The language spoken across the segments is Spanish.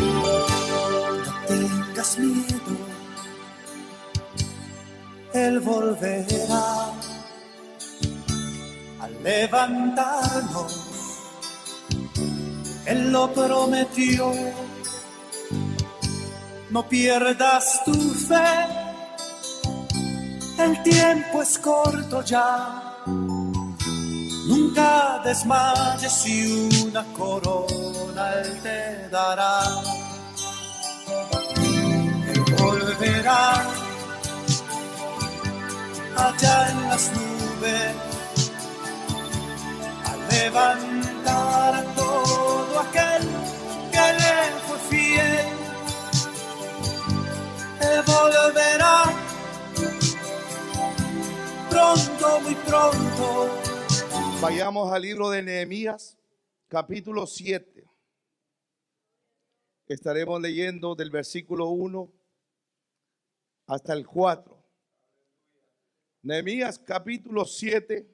No tengas miedo, Él volverá a levantarnos. Él lo prometió. No pierdas tu fe, el tiempo es corto ya. Nunca desmayes y una corona Él te dará. Él volverá allá en las nubes a levantar a todo aquel que le fue fiel. Él volverá pronto, muy pronto. Vayamos al libro de Nehemías, capítulo 7. Estaremos leyendo del versículo 1 hasta el 4. Nehemías, capítulo 7,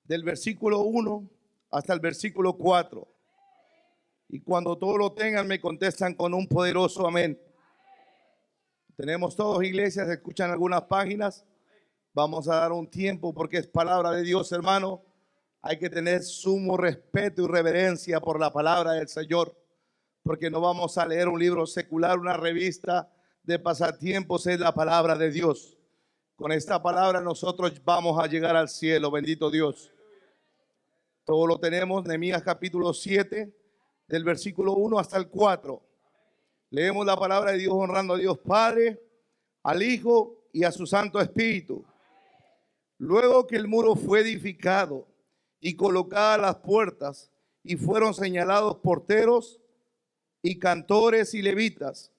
del versículo 1 hasta el versículo 4. Y cuando todos lo tengan, me contestan con un poderoso amén. Tenemos todos iglesias, escuchan algunas páginas. Vamos a dar un tiempo porque es palabra de Dios, hermano. Hay que tener sumo respeto y reverencia por la palabra del Señor, porque no vamos a leer un libro secular, una revista de pasatiempos, es la palabra de Dios. Con esta palabra nosotros vamos a llegar al cielo, bendito Dios. Todo lo tenemos, Nehemías capítulo 7, del versículo 1 hasta el 4. Leemos la palabra de Dios honrando a Dios Padre, al Hijo y a su Santo Espíritu. Luego que el muro fue edificado y colocadas las puertas y fueron señalados porteros y cantores y levitas,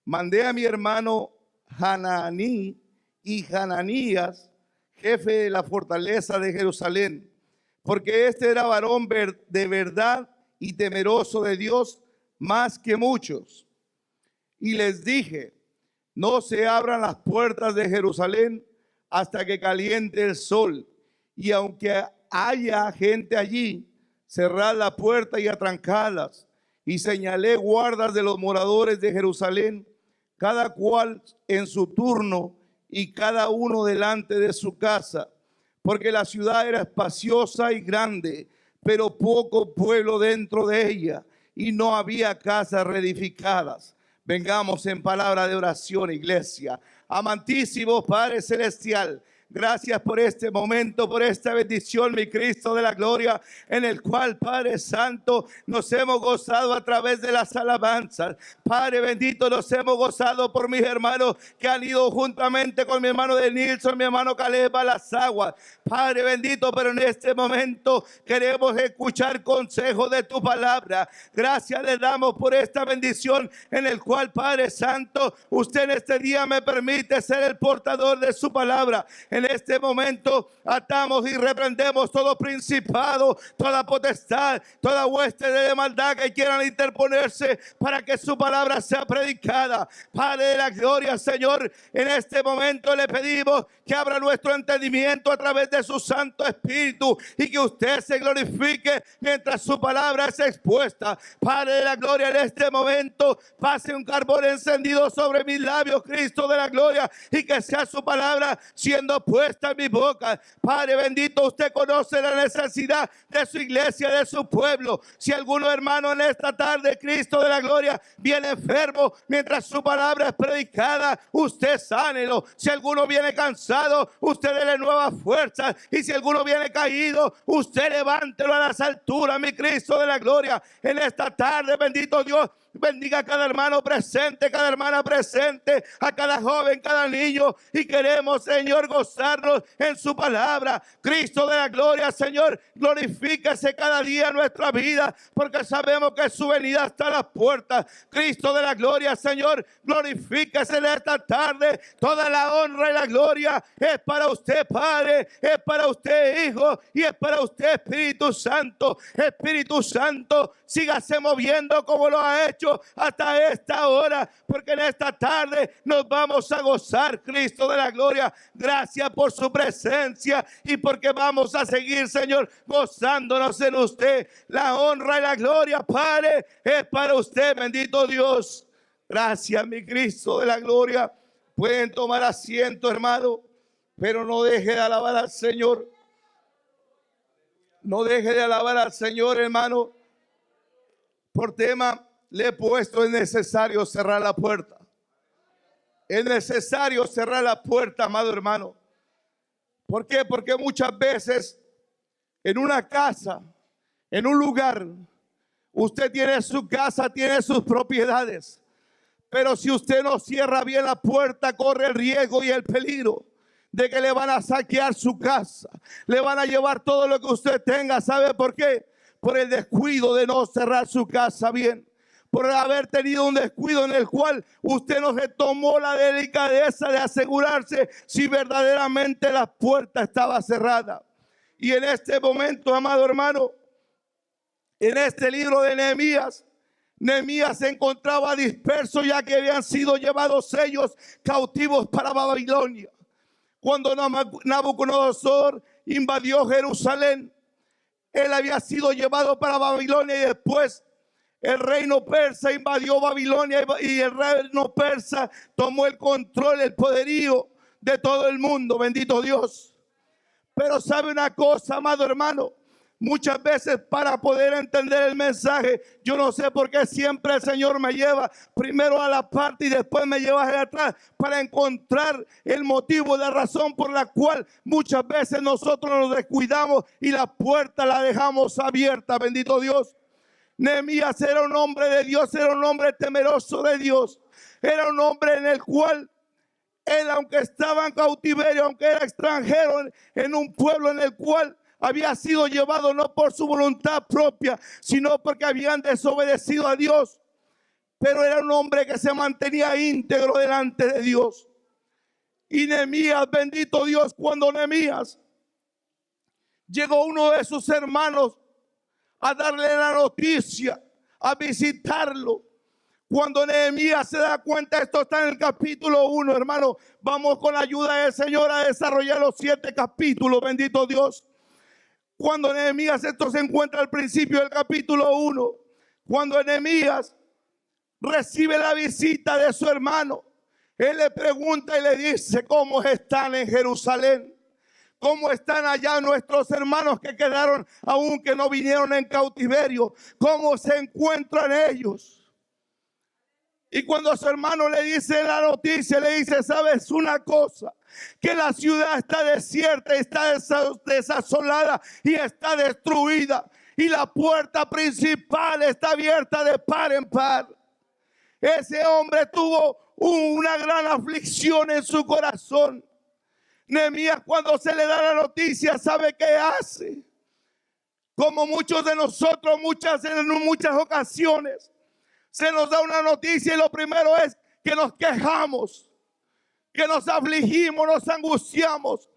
mandé a mi hermano Hananí y Hananías, jefe de la fortaleza de Jerusalén, porque este era varón de verdad y temeroso de Dios más que muchos. Y les dije, no se abran las puertas de Jerusalén hasta que caliente el sol, y aunque haya gente allí, cerrad la puerta y atrancadlas. Y señalé guardas de los moradores de Jerusalén, cada cual en su turno y cada uno delante de su casa, porque la ciudad era espaciosa y grande, pero poco pueblo dentro de ella, y no había casas reedificadas. Vengamos en palabra de oración, iglesia. Amantísimo Padre Celestial, gracias por este momento, por esta bendición, mi Cristo de la gloria, en el cual, Padre Santo, nos hemos gozado a través de las alabanzas. Padre bendito, nos hemos gozado por mis hermanos que han ido juntamente con mi hermano de Nilson, mi hermano Caleb a las aguas. Padre bendito, pero en este momento queremos escuchar consejo de tu palabra. Gracias le damos por esta bendición en el cual, Padre Santo, usted en este día me permite ser el portador de su palabra. En este momento atamos y reprendemos todo principado, toda potestad, toda hueste de maldad que quieran interponerse para que su palabra sea predicada. Padre de la gloria, Señor, en este momento le pedimos que abra nuestro entendimiento a través de su Santo Espíritu y que usted se glorifique mientras su palabra es expuesta. Padre de la gloria, en este momento pase un carbón encendido sobre mis labios, Cristo de la gloria, y que sea su palabra siendo puesta en mi boca. Padre bendito, usted conoce la necesidad de su iglesia, de su pueblo. Si alguno hermano en esta tarde, Cristo de la gloria, viene enfermo mientras su palabra es predicada, usted sánelo. Si alguno viene cansado, usted dele nuevas fuerzas. Y si alguno viene caído, usted levántelo a las alturas, mi Cristo de la gloria. En esta tarde, bendito Dios, bendiga a cada hermano presente, cada hermana presente, a cada joven, cada niño. Y queremos, Señor, gozarnos en su palabra. Cristo de la gloria, Señor, glorifíquese cada día en nuestra vida, porque sabemos que su venida está a las puertas. Cristo de la gloria, Señor, glorifíquese en esta tarde. Toda la honra y la gloria es para usted, Padre, es para usted, Hijo, y es para usted, Espíritu Santo. Espíritu Santo, sígase moviendo como lo ha hecho hecho hasta esta hora, porque en esta tarde nos vamos a gozar, Cristo de la gloria. Gracias por su presencia y porque vamos a seguir, Señor, gozándonos en usted. La honra y la gloria, Padre, es para usted, bendito Dios. Gracias, mi Cristo de la gloria. Pueden tomar asiento, hermano, pero no deje de alabar al Señor. No deje de alabar al Señor, hermano. Por tema le he puesto: es necesario cerrar la puerta. Es necesario cerrar la puerta, amado hermano. ¿Por qué? Porque muchas veces en una casa, en un lugar, usted tiene su casa, tiene sus propiedades. Pero si usted no cierra bien la puerta, corre el riesgo y el peligro de que le van a saquear su casa. Le van a llevar todo lo que usted tenga. ¿Sabe por qué? Por el descuido de no cerrar su casa bien. Por haber tenido un descuido en el cual usted no se tomó la delicadeza de asegurarse si verdaderamente la puerta estaba cerrada. Y en este momento, amado hermano, en este libro de Nehemías, Nehemías se encontraba disperso, ya que habían sido llevados ellos cautivos para Babilonia. Cuando Nabucodonosor invadió Jerusalén, él había sido llevado para Babilonia, y después el reino persa invadió Babilonia y el reino persa tomó el control, el poderío de todo el mundo. Bendito Dios. Pero sabe una cosa, amado hermano, muchas veces para poder entender el mensaje, yo no sé por qué siempre el Señor me lleva primero a la parte y después me lleva hacia atrás para encontrar el motivo, la razón por la cual muchas veces nosotros nos descuidamos y la puerta la dejamos abierta. Bendito Dios. Nehemías era un hombre de Dios, era un hombre temeroso de Dios, era un hombre en el cual él, aunque estaba en cautiverio, aunque era extranjero en un pueblo en el cual había sido llevado no por su voluntad propia, sino porque habían desobedecido a Dios, pero era un hombre que se mantenía íntegro delante de Dios. Y Nehemías, bendito Dios, cuando Nehemías llegó uno de sus hermanos a darle la noticia, a visitarlo, cuando Nehemías se da cuenta, esto está en el capítulo 1, hermano, vamos con la ayuda del Señor a desarrollar los 7 capítulos, bendito Dios. Cuando Nehemías, esto se encuentra al principio del capítulo 1, cuando Nehemías recibe la visita de su hermano, él le pregunta y le dice: ¿cómo están en Jerusalén? ¿Cómo están allá nuestros hermanos que quedaron, aún que no vinieron en cautiverio? ¿Cómo se encuentran ellos? Y cuando su hermano le dice la noticia, le dice: ¿sabes una cosa? Que la ciudad está desierta, está desasolada y está destruida. Y la puerta principal está abierta de par en par. Ese hombre tuvo una gran aflicción en su corazón. Nehemías, cuando se le da la noticia, ¿sabe qué hace? Como muchos de nosotros, en muchas ocasiones, se nos da una noticia y lo primero es que nos quejamos, que nos afligimos, nos angustiamos.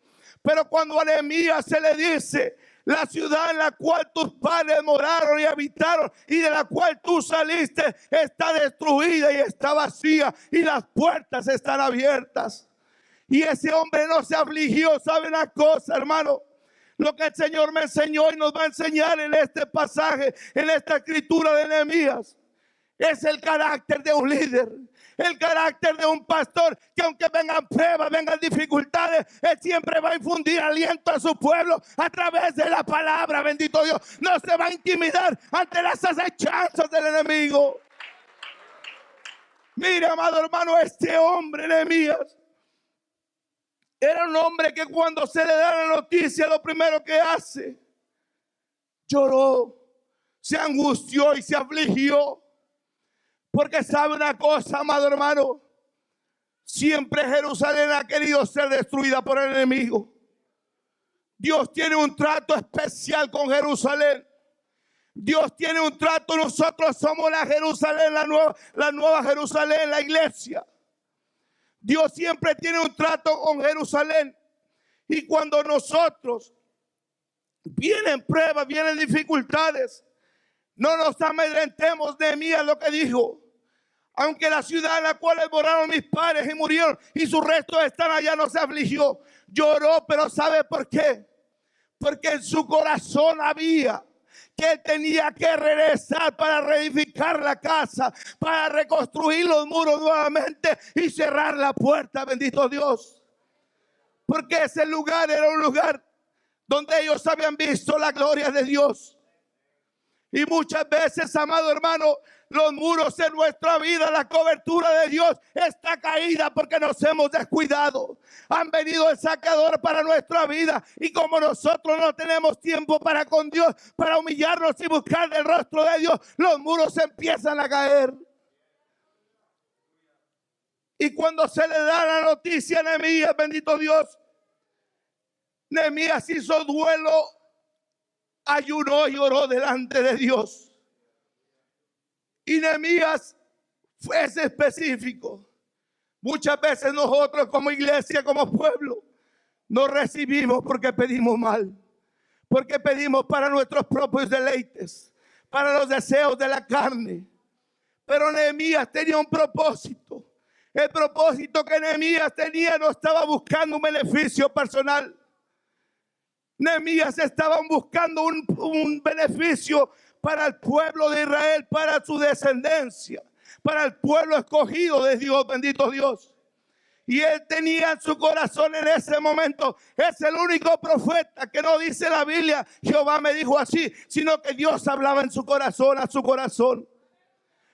Pero cuando a Nehemías se le dice: la ciudad en la cual tus padres moraron y habitaron y de la cual tú saliste está destruida y está vacía y las puertas están abiertas. Y ese hombre no se afligió. ¿Sabe una cosa, hermano? Lo que el Señor me enseñó y nos va a enseñar en este pasaje, en esta escritura de Nehemías, es el carácter de un líder, el carácter de un pastor, que aunque vengan pruebas, vengan dificultades, él siempre va a infundir aliento a su pueblo a través de la palabra. Bendito Dios. No se va a intimidar ante las acechanzas del enemigo. Mire, amado hermano, este hombre Nehemías era un hombre que cuando se le da la noticia, lo primero que hace, lloró, se angustió y se afligió. Porque sabe una cosa, amado hermano, siempre Jerusalén ha querido ser destruida por el enemigo. Dios tiene un trato especial con Jerusalén. Dios tiene un trato, nosotros somos la Jerusalén, la nueva Jerusalén, la iglesia. Dios siempre tiene un trato con Jerusalén. Y cuando nosotros vienen pruebas, vienen dificultades, no nos amedrentemos. Nehemías lo que dijo: Aunque la ciudad en la cual moraron mis padres y murieron y sus restos están allá, no se afligió. Lloró, pero ¿sabe por qué? Porque en su corazón había que él tenía que regresar para reedificar la casa, para reconstruir los muros nuevamente y cerrar la puerta. Bendito Dios. Porque ese lugar era un lugar donde ellos habían visto la gloria de Dios. Y muchas veces, amado hermano, los muros en nuestra vida, la cobertura de Dios está caída porque nos hemos descuidado. Han venido el saqueador para nuestra vida y como nosotros no tenemos tiempo para con Dios, para humillarnos y buscar el rostro de Dios, los muros empiezan a caer. Y cuando se le da la noticia a Nehemías, bendito Dios, Nehemías hizo duelo, ayunó y oró delante de Dios. Y Nehemías fue específico. Muchas veces nosotros como iglesia, como pueblo, no recibimos porque pedimos mal. Porque pedimos para nuestros propios deleites, para los deseos de la carne. Pero Nehemías tenía un propósito. El propósito que Nehemías tenía no estaba buscando un beneficio personal. Nehemías estaba buscando un beneficio para el pueblo de Israel, para su descendencia, para el pueblo escogido de Dios, bendito Dios. Y él tenía en su corazón en ese momento, es el único profeta que no dice la Biblia, Jehová me dijo así, sino que Dios hablaba en su corazón, a su corazón.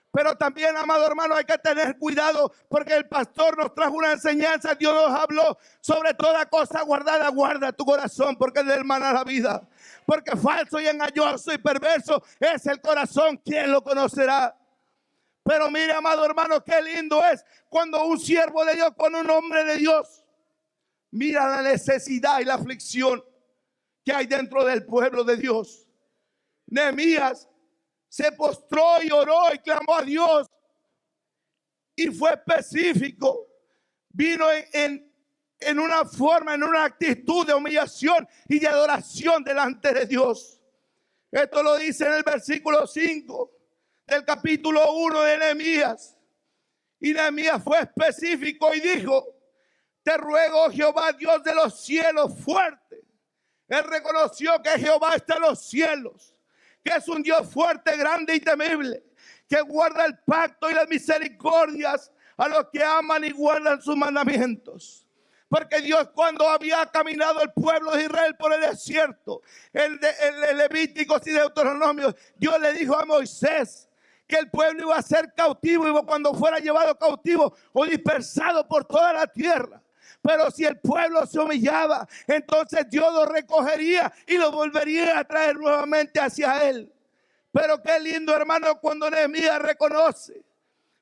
Pero también, amado hermano, hay que tener cuidado porque el pastor nos trajo una enseñanza. Dios nos habló sobre toda cosa guardada. Guarda tu corazón porque es de hermana la vida. Porque falso y engañoso y perverso es el corazón. ¿Quién lo conocerá? Pero mire, amado hermano, qué lindo es cuando un siervo de Dios, cuando un hombre de Dios mira la necesidad y la aflicción que hay dentro del pueblo de Dios. Nehemías se postró y oró y clamó a Dios y fue específico. Vino en una forma, en una actitud de humillación y de adoración delante de Dios. Esto lo dice en el versículo 5 del capítulo 1 de Nehemías. Y Nehemías fue específico y dijo: te ruego, Jehová, Dios de los cielos, fuerte. Él reconoció que Jehová está en los cielos, que es un Dios fuerte, grande y temible, que guarda el pacto y las misericordias a los que aman y guardan sus mandamientos. Porque Dios, cuando había caminado el pueblo de Israel por el desierto, el Levíticos y Deuteronomios, Dios le dijo a Moisés que el pueblo iba a ser cautivo y cuando fuera llevado cautivo o dispersado por toda la tierra. Pero si el pueblo se humillaba, entonces Dios lo recogería y lo volvería a traer nuevamente hacia él. Pero qué lindo, hermano, cuando Nehemías reconoce,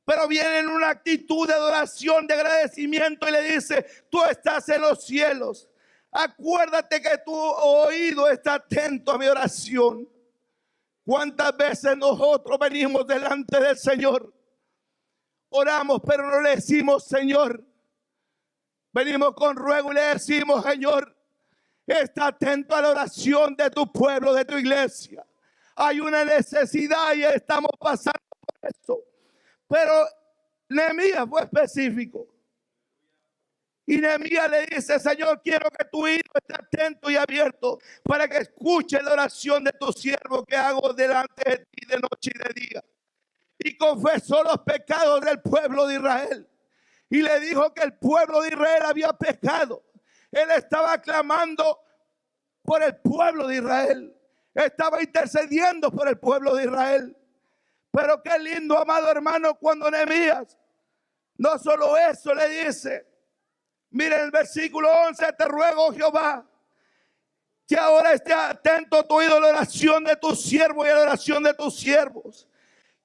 pero viene en una actitud de adoración, de agradecimiento y le dice: tú estás en los cielos. Acuérdate que tu oído está atento a mi oración. ¿Cuántas veces nosotros venimos delante del Señor? Oramos, pero no le decimos: Señor. Venimos con ruego y le decimos: Señor, está atento a la oración de tu pueblo, de tu iglesia. Hay una necesidad y estamos pasando por esto. Pero Nehemías fue específico. Y Nehemías le dice: Señor, quiero que tu oído esté atento y abierto para que escuche la oración de tu siervo que hago delante de ti de noche y de día. Y confesó los pecados del pueblo de Israel. Y le dijo que el pueblo de Israel había pecado. Él estaba clamando por el pueblo de Israel. Estaba intercediendo por el pueblo de Israel. Pero qué lindo, amado hermano, cuando Nehemías no solo eso le dice. Miren el versículo 11: te ruego, Jehová, que ahora esté atento tu oído a la oración de tus siervos y a la oración de tus siervos.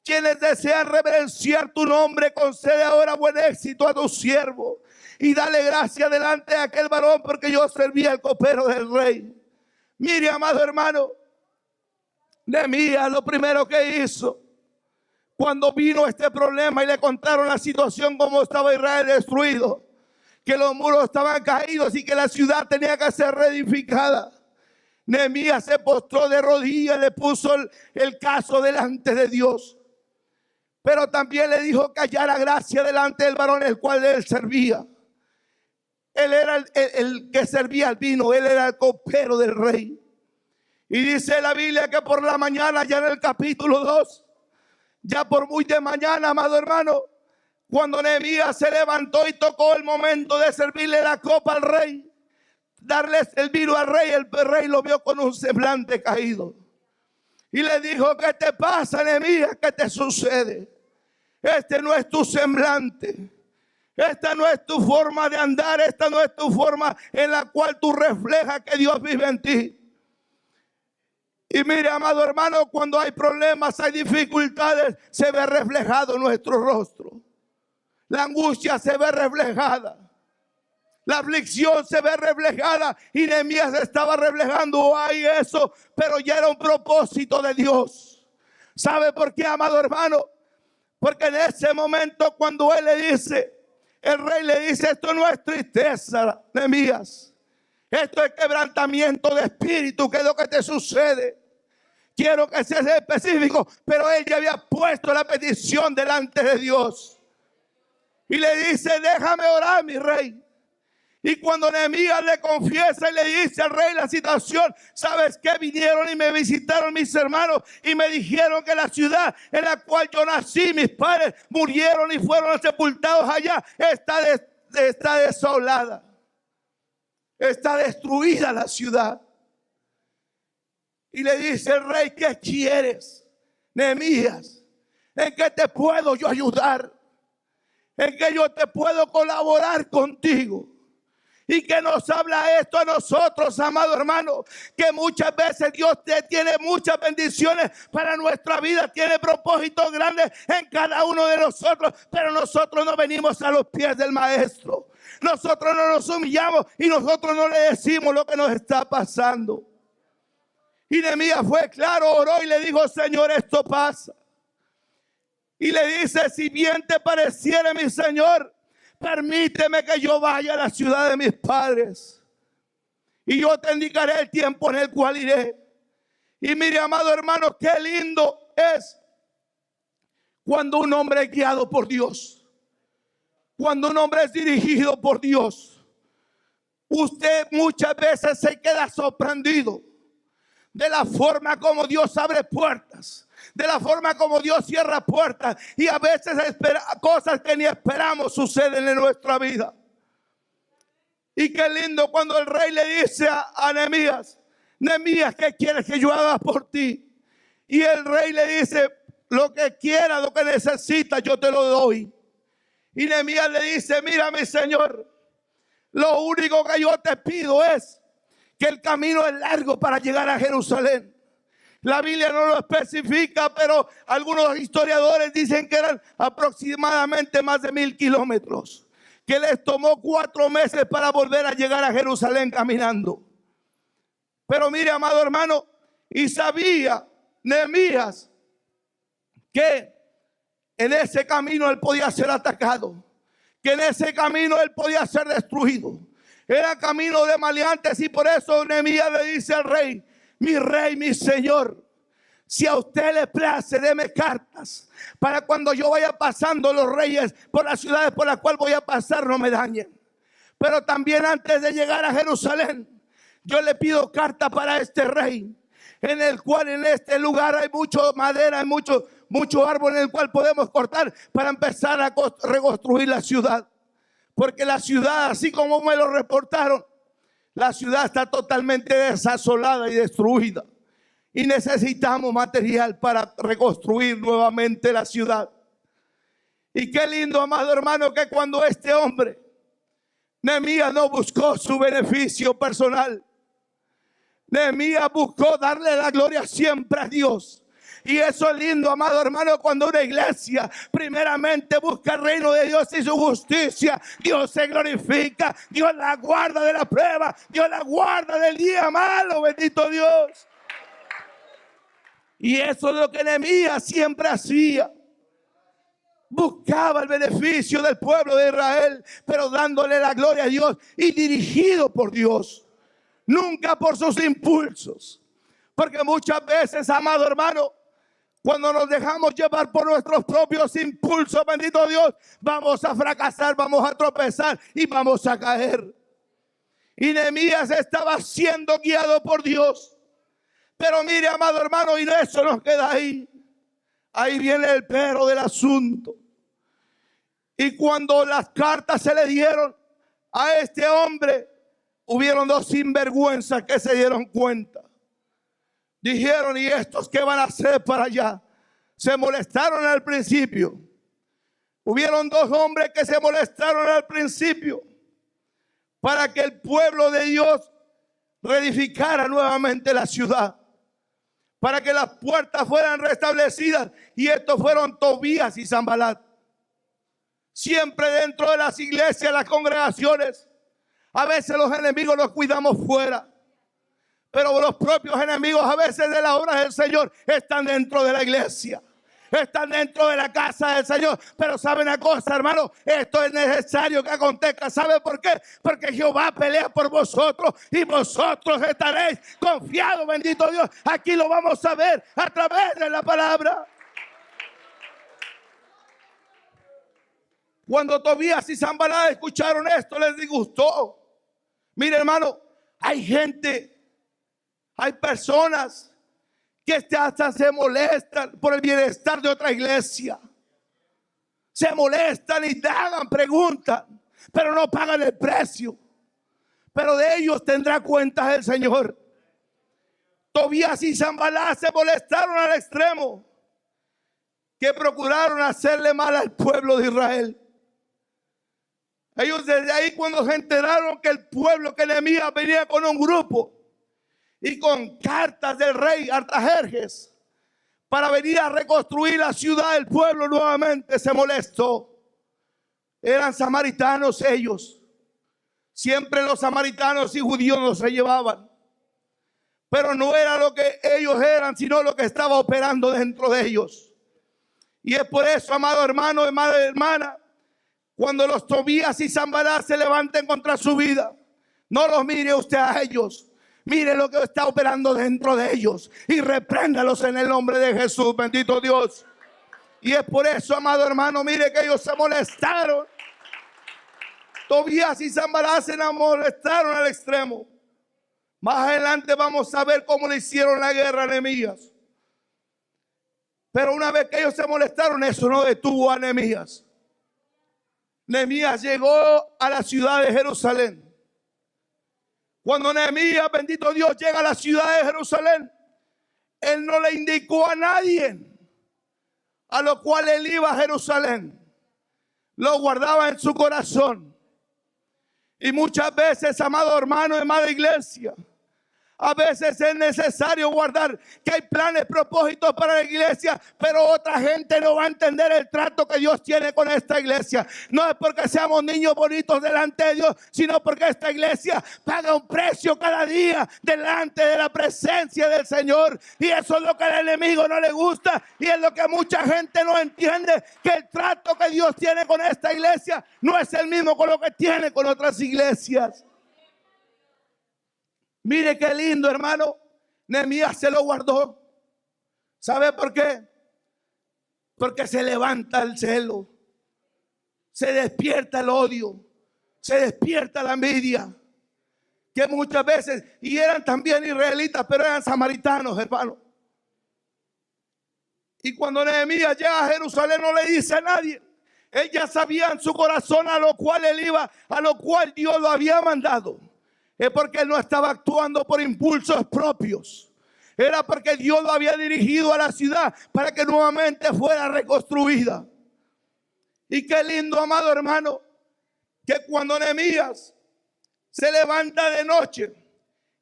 Quienes desean reverenciar tu nombre, concede ahora buen éxito a tu siervo y dale gracia delante de aquel varón, porque yo servía al copero del rey. Mire, amado hermano, Nehemías lo primero que hizo cuando vino este problema y le contaron la situación, como estaba Israel destruido, que los muros estaban caídos y que la ciudad tenía que ser reedificada. Nehemías se postró de rodillas, le puso el caso delante de Dios. Pero también le dijo que hallara gracia delante del varón el cual él servía. Él era el que servía el vino, él era el copero del rey. Y dice la Biblia que por la mañana, ya en el capítulo 2, ya por muy de mañana, amado hermano, cuando Nehemías se levantó y tocó el momento de servirle la copa al rey, darles el vino al rey, el rey lo vio con un semblante caído. Y le dijo: ¿qué te pasa, Nehemías? ¿Qué te sucede? Este no es tu semblante. Esta no es tu forma de andar. Esta no es tu forma en la cual tú reflejas que Dios vive en ti. Y mire, amado hermano, cuando hay problemas, hay dificultades, se ve reflejado nuestro rostro. La angustia se ve reflejada. La aflicción se ve reflejada. Y Nehemías estaba reflejando ahí eso, pero ya era un propósito de Dios. ¿Sabe por qué, amado hermano? Porque en ese momento, cuando él le dice, el rey le dice: esto no es tristeza, Nehemías, esto es quebrantamiento de espíritu. ¿Qué es lo que te sucede? Quiero que seas específico. Pero él ya había puesto la petición delante de Dios. Y le dice: déjame orar, mi rey. Y cuando Nehemías le confiesa y le dice al rey la situación: ¿sabes qué? Vinieron y me visitaron mis hermanos y me dijeron que la ciudad en la cual yo nací, mis padres murieron y fueron sepultados allá, está desolada. Está destruida la ciudad. Y le dice el rey: ¿qué quieres, Nehemías? ¿En qué te puedo yo ayudar? ¿En qué yo te puedo colaborar contigo? Y que nos habla esto a nosotros, amado hermano, que muchas veces Dios tiene muchas bendiciones para nuestra vida, tiene propósitos grandes en cada uno de nosotros, pero nosotros no venimos a los pies del maestro. Nosotros no nos humillamos y nosotros no le decimos lo que nos está pasando. Y Nehemías fue claro, oró y le dijo: Señor, esto pasa. Y le dice: si bien te pareciera, mi Señor, permíteme que yo vaya a la ciudad de mis padres y yo te indicaré el tiempo en el cual iré. Y mire, amado hermano, qué lindo es cuando un hombre es guiado por Dios, cuando un hombre es dirigido por Dios. Usted muchas veces se queda sorprendido de la forma como Dios abre puertas, de la forma como Dios cierra puertas, y a veces cosas que ni esperamos suceden en nuestra vida. Y qué lindo cuando el rey le dice a Nehemías: Nehemías, ¿qué quieres que yo haga por ti? Y el rey le dice: lo que quieras, lo que necesitas, yo te lo doy. Y Nehemías le dice: mira, mi Señor, lo único que yo te pido es que el camino es largo para llegar a Jerusalén. La Biblia no lo especifica, pero algunos historiadores dicen que eran aproximadamente más de 1000 kilómetros, que les tomó 4 meses para volver a llegar a Jerusalén caminando. Pero mire, amado hermano, y sabía Nehemías que en ese camino él podía ser atacado, que en ese camino él podía ser destruido. Era camino de maleantes, y por eso Nehemías le dice al rey: mi rey, mi señor, si a usted le place, deme cartas para cuando yo vaya pasando los reyes por las ciudades por las cuales voy a pasar no me dañen. Pero también antes de llegar a Jerusalén, yo le pido carta para este rey, en el cual en este lugar hay mucha madera, hay mucho árbol en el cual podemos cortar para empezar a reconstruir la ciudad. Porque la ciudad, así como me lo reportaron, la ciudad está totalmente desasolada y destruida. Y necesitamos material para reconstruir nuevamente la ciudad. Y qué lindo, amado hermano, que cuando este hombre, Nehemías, no buscó su beneficio personal. Nehemías buscó darle la gloria siempre a Dios. Y eso es lindo, amado hermano, cuando una iglesia primeramente busca el reino de Dios y su justicia. Dios se glorifica, Dios la guarda de la prueba, Dios la guarda del día malo, bendito Dios. Y eso es lo que Nehemías siempre hacía. Buscaba el beneficio del pueblo de Israel, pero dándole la gloria a Dios y dirigido por Dios, nunca por sus impulsos. Porque muchas veces, amado hermano, Cuando nos dejamos llevar por nuestros propios impulsos, bendito Dios, vamos a fracasar, vamos a tropezar y vamos a caer. Y Nehemías estaba siendo guiado por Dios. Pero mire, amado hermano, y eso nos queda ahí. Ahí viene el pero del asunto. Y cuando las cartas se le dieron a este hombre, hubieron dos sinvergüenzas que se dieron cuenta. Dijeron, ¿y estos qué van a hacer para allá? Se molestaron al principio. Hubieron dos hombres que se molestaron al principio para que el pueblo de Dios reedificara nuevamente la ciudad, para que las puertas fueran restablecidas. Y estos fueron Tobías y Sanbalat. Siempre dentro de las iglesias, las congregaciones, a veces los enemigos los cuidamos fuera, pero los propios enemigos a veces de la obra del Señor están dentro de la iglesia, están dentro de la casa del Señor. Pero ¿saben una cosa, hermano? Esto es necesario que acontezca. ¿Sabe por qué? Porque Jehová pelea por vosotros y vosotros estaréis confiados, bendito Dios. Aquí lo vamos a ver a través de la palabra. Cuando Tobías y Sanbalat escucharon esto, les disgustó. Mire, hermano, hay gente, hay personas que hasta se molestan por el bienestar de otra iglesia. Se molestan y hagan preguntas, pero no pagan el precio. Pero de ellos tendrá cuentas el Señor. Tobías y Sanbalat se molestaron al extremo que procuraron hacerle mal al pueblo de Israel. Ellos desde ahí, cuando se enteraron que el pueblo, que Nehemías venía con un grupo y con cartas del rey Artajerjes para venir a reconstruir la ciudad, el pueblo nuevamente se molestó. Eran samaritanos ellos. Siempre los samaritanos y judíos no se llevaban. Pero no era lo que ellos eran, sino lo que estaba operando dentro de ellos. Y es por eso, amado hermano, amada hermana, cuando los Tobías y Sanbalat se levanten contra su vida, no los mire usted a ellos. Mire lo que está operando dentro de ellos y repréndalos en el nombre de Jesús, bendito Dios. Y es por eso, amado hermano, mire que ellos se molestaron. Tobías y Sanbalat se molestaron al extremo. Más adelante vamos a ver cómo le hicieron la guerra a Nehemías. Pero una vez que ellos se molestaron, eso no detuvo a Nehemías. Nehemías llegó a la ciudad de Jerusalén. Cuando Nehemías, bendito Dios, llega a la ciudad de Jerusalén, él no le indicó a nadie a lo cual él iba a Jerusalén. Lo guardaba en su corazón. Y muchas veces, amado hermano, amada iglesia, a veces es necesario guardar que hay planes, propósitos para la iglesia, pero otra gente no va a entender el trato que Dios tiene con esta iglesia. No es porque seamos niños bonitos delante de Dios, sino porque esta iglesia paga un precio cada día delante de la presencia del Señor. Y eso es lo que al enemigo no le gusta, y es lo que mucha gente no entiende, que el trato que Dios tiene con esta iglesia no es el mismo con lo que tiene con otras iglesias. Mire qué lindo, hermano. Nehemías se lo guardó. ¿Sabe por qué? Porque se levanta el celo, se despierta el odio, se despierta la envidia. Que muchas veces, y eran también israelitas, pero eran samaritanos, hermano. Y cuando Nehemías llega a Jerusalén, no le dice a nadie. Él ya sabía en su corazón a lo cual él iba, a lo cual Dios lo había mandado. Es porque él no estaba actuando por impulsos propios. Era porque Dios lo había dirigido a la ciudad para que nuevamente fuera reconstruida. Y qué lindo, amado hermano, que cuando Nehemías se levanta de noche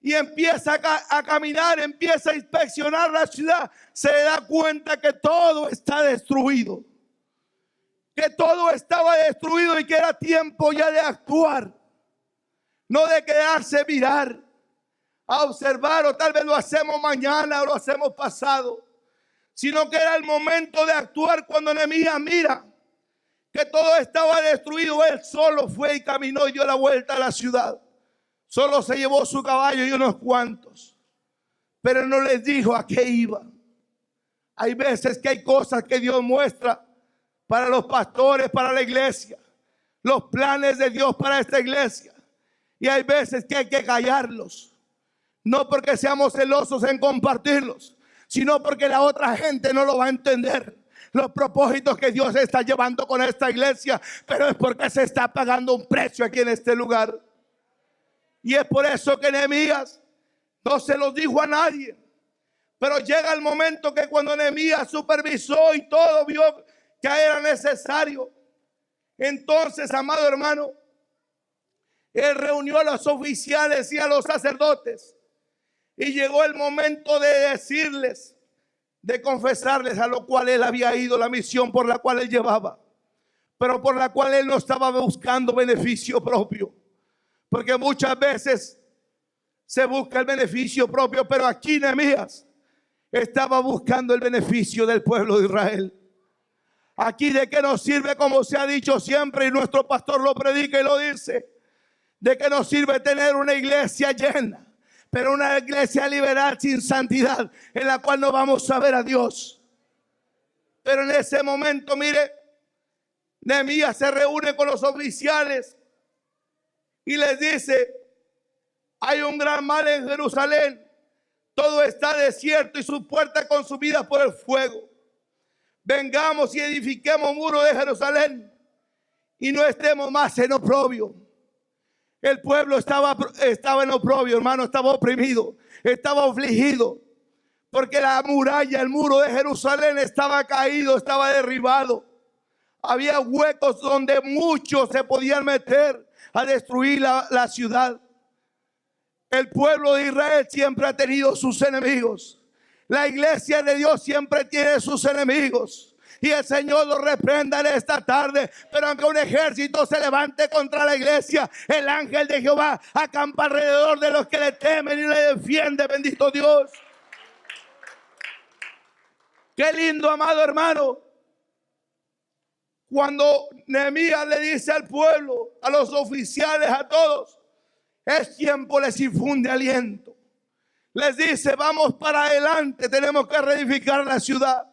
y empieza a caminar, empieza a inspeccionar la ciudad, se da cuenta que todo está destruido. Que todo estaba destruido y que era tiempo ya de actuar. No de quedarse mirar, a observar, o tal vez lo hacemos mañana o lo hacemos pasado, sino que era el momento de actuar. Cuando Nehemías mira que todo estaba destruido, él solo fue y caminó y dio la vuelta a la ciudad. Solo se llevó su caballo y unos cuantos, pero no les dijo a qué iba. Hay veces que hay cosas que Dios muestra para los pastores, para la iglesia. Los planes de Dios para esta iglesia. Y hay veces que hay que callarlos. No porque seamos celosos en compartirlos, sino porque la otra gente no lo va a entender. Los propósitos que Dios está llevando con esta iglesia, pero es porque se está pagando un precio aquí en este lugar. Y es por eso que Nehemías no se lo dijo a nadie. Pero llega el momento que cuando Nehemías supervisó y todo vio que era necesario, entonces, amado hermano, él reunió a los oficiales y a los sacerdotes. Y llegó el momento de decirles, de confesarles a lo cual él había ido, la misión por la cual él llevaba, pero por la cual él no estaba buscando beneficio propio. Porque muchas veces se busca el beneficio propio, pero aquí Nehemías estaba buscando el beneficio del pueblo de Israel. Aquí de qué nos sirve, como se ha dicho siempre y nuestro pastor lo predica y lo dice, de qué nos sirve tener una iglesia llena, pero una iglesia liberal sin santidad, en la cual no vamos a ver a Dios. Pero en ese momento, mire, Nehemías se reúne con los oficiales y les dice: hay un gran mal en Jerusalén, todo está desierto y sus puertas consumidas por el fuego. Vengamos y edifiquemos muro de Jerusalén y no estemos más en oprobio. El pueblo estaba en oprobio, hermano, estaba oprimido, estaba afligido, porque la muralla, el muro de Jerusalén estaba caído, estaba derribado. Había huecos donde muchos se podían meter a destruir la ciudad. El pueblo de Israel siempre ha tenido sus enemigos. La iglesia de Dios siempre tiene sus enemigos. Y el Señor lo reprenda en esta tarde. Pero aunque un ejército se levante contra la iglesia, el ángel de Jehová acampa alrededor de los que le temen y le defiende. Bendito Dios. Qué lindo, amado hermano, cuando Nehemías le dice al pueblo, a los oficiales, a todos: es tiempo, les infunde aliento. Les dice: vamos para adelante, tenemos que reedificar la ciudad.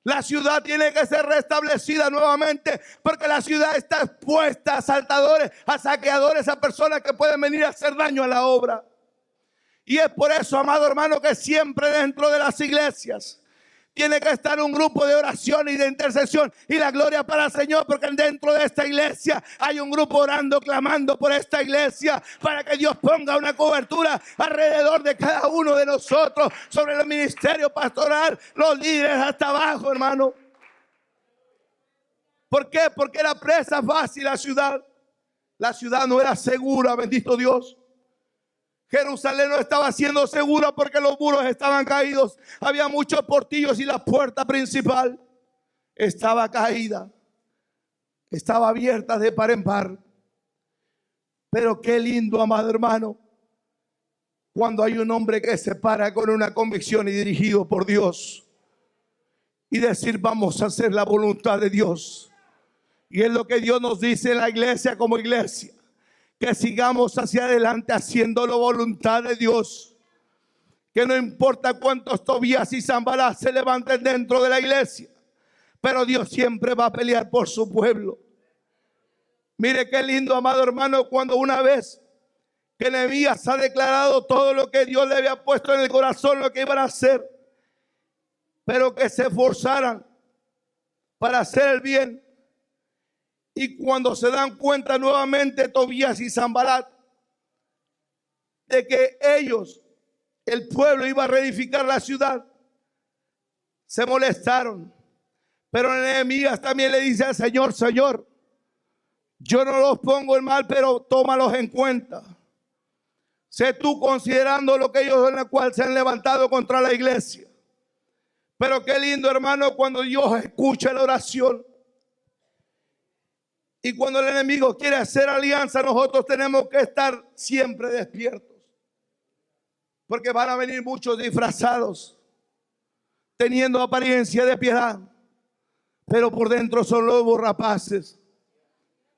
La ciudad tiene que ser restablecida nuevamente, porque la ciudad está expuesta a asaltadores, a saqueadores, a personas que pueden venir a hacer daño a la obra. Y es por eso, amado hermano, que siempre dentro de las iglesias tiene que estar un grupo de oración y de intercesión, y la gloria para el Señor, porque dentro de esta iglesia hay un grupo orando, clamando por esta iglesia, para que Dios ponga una cobertura alrededor de cada uno de nosotros, sobre el ministerio pastoral, los líderes hasta abajo, hermano. ¿Por qué? Porque era presa fácil la ciudad. La ciudad no era segura, bendito Dios. Jerusalén no estaba siendo segura porque los muros estaban caídos. Había muchos portillos y la puerta principal estaba caída. Estaba abierta de par en par. Pero qué lindo, amado hermano, cuando hay un hombre que se para con una convicción y dirigido por Dios y decir: vamos a hacer la voluntad de Dios. Y es lo que Dios nos dice en la iglesia como iglesia, que sigamos hacia adelante haciendo la voluntad de Dios. Que no importa cuántos Tobías y Sanballat se levanten dentro de la iglesia, pero Dios siempre va a pelear por su pueblo. Mire qué lindo, amado hermano, cuando una vez que Nehemías ha declarado todo lo que Dios le había puesto en el corazón, lo que iban a hacer, pero que se esforzaran para hacer el bien. Y cuando se dan cuenta nuevamente Tobías y Sanballat de que ellos, el pueblo, iba a reedificar la ciudad, se molestaron. Pero Nehemías también le dice al Señor: Señor, yo no los pongo en mal, pero tómalos en cuenta. Sé tú considerando lo que ellos en la cual se han levantado contra la iglesia. Pero qué lindo, hermano, cuando Dios escucha la oración. Y cuando el enemigo quiere hacer alianza, nosotros tenemos que estar siempre despiertos. Porque van a venir muchos disfrazados, teniendo apariencia de piedad, pero por dentro son lobos rapaces.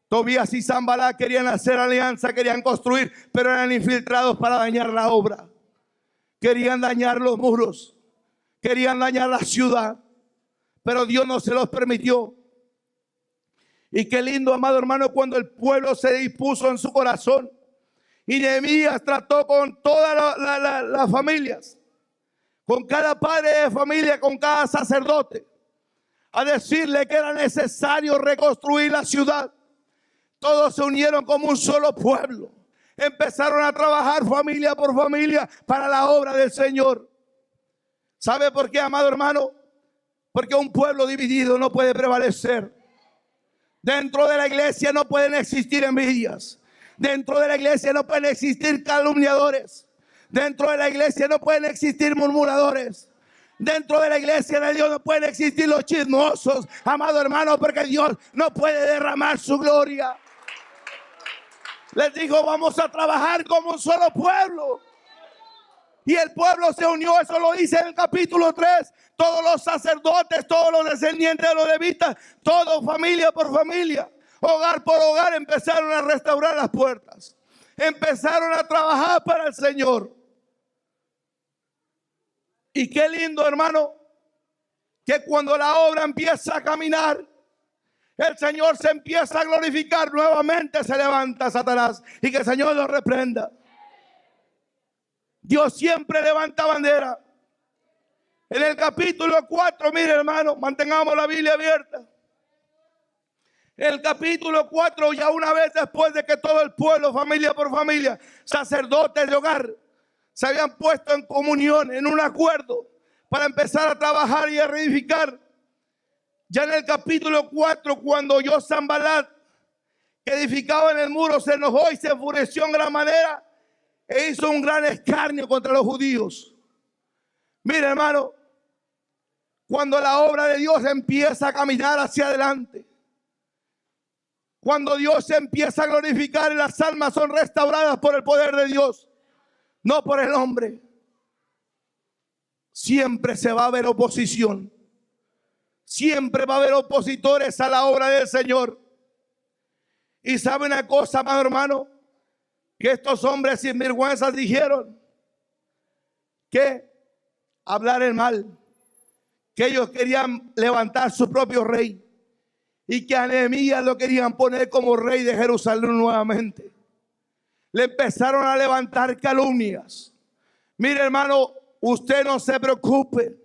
Tobías y Sanballat querían hacer alianza, querían construir, pero eran infiltrados para dañar la obra. Querían dañar los muros, querían dañar la ciudad, pero Dios no se los permitió. Y qué lindo, amado hermano, cuando el pueblo se dispuso en su corazón y Nehemías trató con todas las familias, con cada padre de familia, con cada sacerdote, a decirle que era necesario reconstruir la ciudad. Todos se unieron como un solo pueblo. Empezaron a trabajar familia por familia para la obra del Señor. ¿Sabe por qué, amado hermano? Porque un pueblo dividido no puede prevalecer. Dentro de la iglesia no pueden existir envidias. Dentro de la iglesia no pueden existir calumniadores. Dentro de la iglesia no pueden existir murmuradores. Dentro de la iglesia de Dios no pueden existir los chismosos, amado hermano, porque Dios no puede derramar su gloria. Les digo, vamos a trabajar como un solo pueblo. Y el pueblo se unió, eso lo dice en el capítulo 3. Todos los sacerdotes, todos los descendientes de los levitas, todo familia por familia, hogar por hogar, empezaron a restaurar las puertas. Empezaron a trabajar para el Señor. Y qué lindo, hermano, que cuando la obra empieza a caminar, el Señor se empieza a glorificar. Nuevamente se levanta Satanás y que el Señor lo reprenda. Dios siempre levanta bandera. En el capítulo 4, mire hermano, mantengamos la Biblia abierta. En el capítulo 4, ya una vez después de que todo el pueblo, familia por familia, sacerdotes de hogar, se habían puesto en comunión, en un acuerdo, para empezar a trabajar y a reedificar. Ya en el capítulo 4, cuando oyó Sanbalat que edificaba en el muro, se enojó y se enfureció en gran manera e hizo un gran escarnio contra los judíos. Mire, hermano, cuando la obra de Dios empieza a caminar hacia adelante, cuando Dios se empieza a glorificar y las almas son restauradas por el poder de Dios, no por el hombre, siempre se va a ver oposición. Siempre va a haber opositores a la obra del Señor. Y sabe una cosa, amado hermano, que estos hombres sinvergüenzas dijeron que hablar el mal, que ellos querían levantar su propio rey y que a Nehemías lo querían poner como rey de Jerusalén nuevamente. Le empezaron a levantar calumnias. Mire, hermano, usted no se preocupe.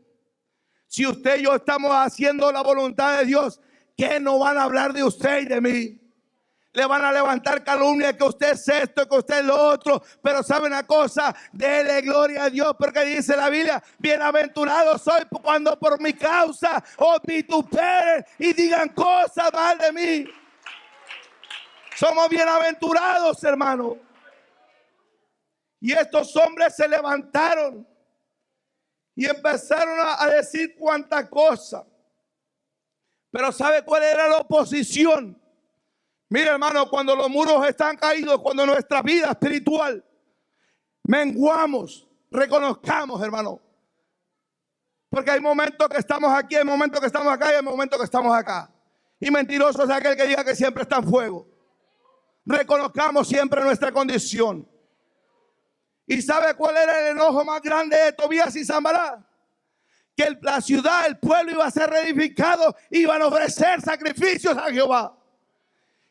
Si usted y yo estamos haciendo la voluntad de Dios, ¿qué no van a hablar de usted y de mí? Le van a levantar calumnias, que usted es esto, que usted es lo otro. Pero sabe una cosa, dele gloria a Dios, porque dice la Biblia: bienaventurado soy cuando por mi causa os vituperen y digan cosas mal de mí. Somos bienaventurados, hermano. Y estos hombres se levantaron y empezaron a decir cuánta cosa. Pero ¿sabe cuál era la oposición? Mira, hermano, cuando los muros están caídos, cuando nuestra vida espiritual menguamos, reconozcamos, hermano. Porque hay momentos que estamos aquí, hay momentos que estamos acá y hay momentos que estamos acá. Y mentiroso es aquel que diga que siempre está en fuego. Reconozcamos siempre nuestra condición. ¿Y sabe cuál era el enojo más grande de Tobías y Sanbalat? Que la ciudad, el pueblo iba a ser reedificado, iban a ofrecer sacrificios a Jehová.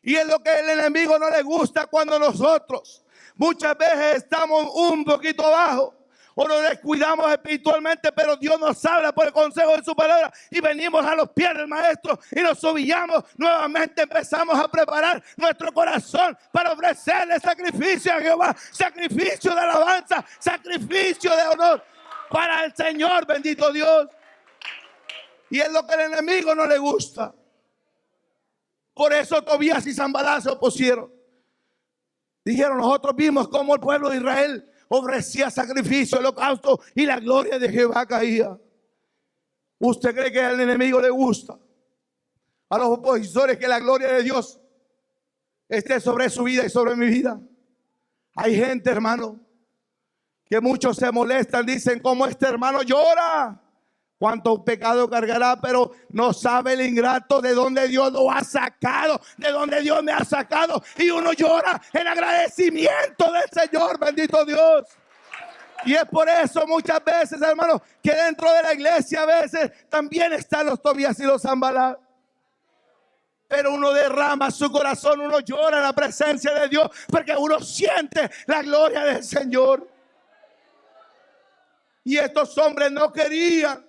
Y es lo que el enemigo no le gusta cuando nosotros muchas veces estamos un poquito abajo o nos descuidamos espiritualmente, pero Dios nos habla por el consejo de su palabra y venimos a los pies del maestro y nos humillamos. Nuevamente empezamos a preparar nuestro corazón para ofrecerle sacrificio a Jehová, sacrificio de alabanza, sacrificio de honor para el Señor, bendito Dios. Y es lo que el enemigo no le gusta. Por eso Tobías y Sanbalat se opusieron. Dijeron: nosotros vimos cómo el pueblo de Israel ofrecía sacrificio, holocausto, y la gloria de Jehová caía. ¿Usted cree que al enemigo le gusta, a los opositores, que la gloria de Dios esté sobre su vida y sobre mi vida? Hay gente, hermano, que muchos se molestan, dicen: como este hermano llora, cuánto pecado cargará, pero no sabe el ingrato de donde Dios lo ha sacado, de donde Dios me ha sacado. Y uno llora en agradecimiento del Señor, bendito Dios. Y es por eso muchas veces, hermanos, que dentro de la iglesia a veces también están los Tobías y los Sanballat. Pero uno derrama su corazón, uno llora en la presencia de Dios, porque uno siente la gloria del Señor. Y estos hombres no querían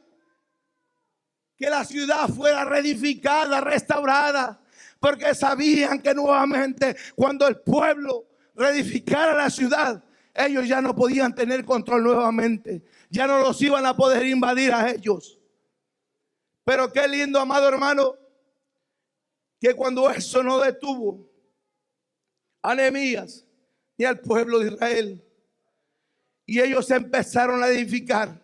que la ciudad fuera reedificada, restaurada, porque sabían que nuevamente cuando el pueblo reedificara la ciudad, ellos ya no podían tener control nuevamente. Ya no los iban a poder invadir a ellos. Pero qué lindo, amado hermano, que cuando eso no detuvo a Nehemías ni al pueblo de Israel, y ellos empezaron a edificar.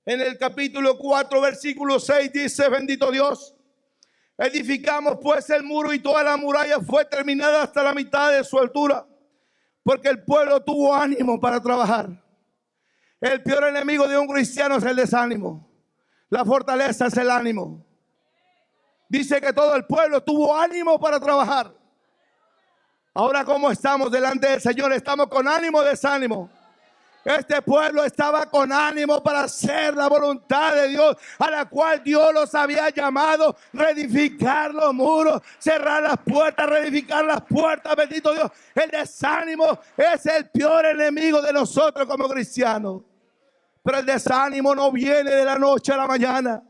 En el capítulo 4, versículo 6 dice: bendito Dios, edificamos pues el muro y toda la muralla fue terminada hasta la mitad de su altura, porque el pueblo tuvo ánimo para trabajar. El peor enemigo de un cristiano es el desánimo. La fortaleza es el ánimo. Dice que todo el pueblo tuvo ánimo para trabajar. Ahora, ¿cómo estamos delante del Señor? ¿Estamos con ánimo o desánimo? Este pueblo estaba con ánimo para hacer la voluntad de Dios, a la cual Dios los había llamado: reedificar los muros, cerrar las puertas, reedificar las puertas. Bendito Dios. El desánimo es el peor enemigo de nosotros como cristianos. Pero el desánimo no viene de la noche a la mañana.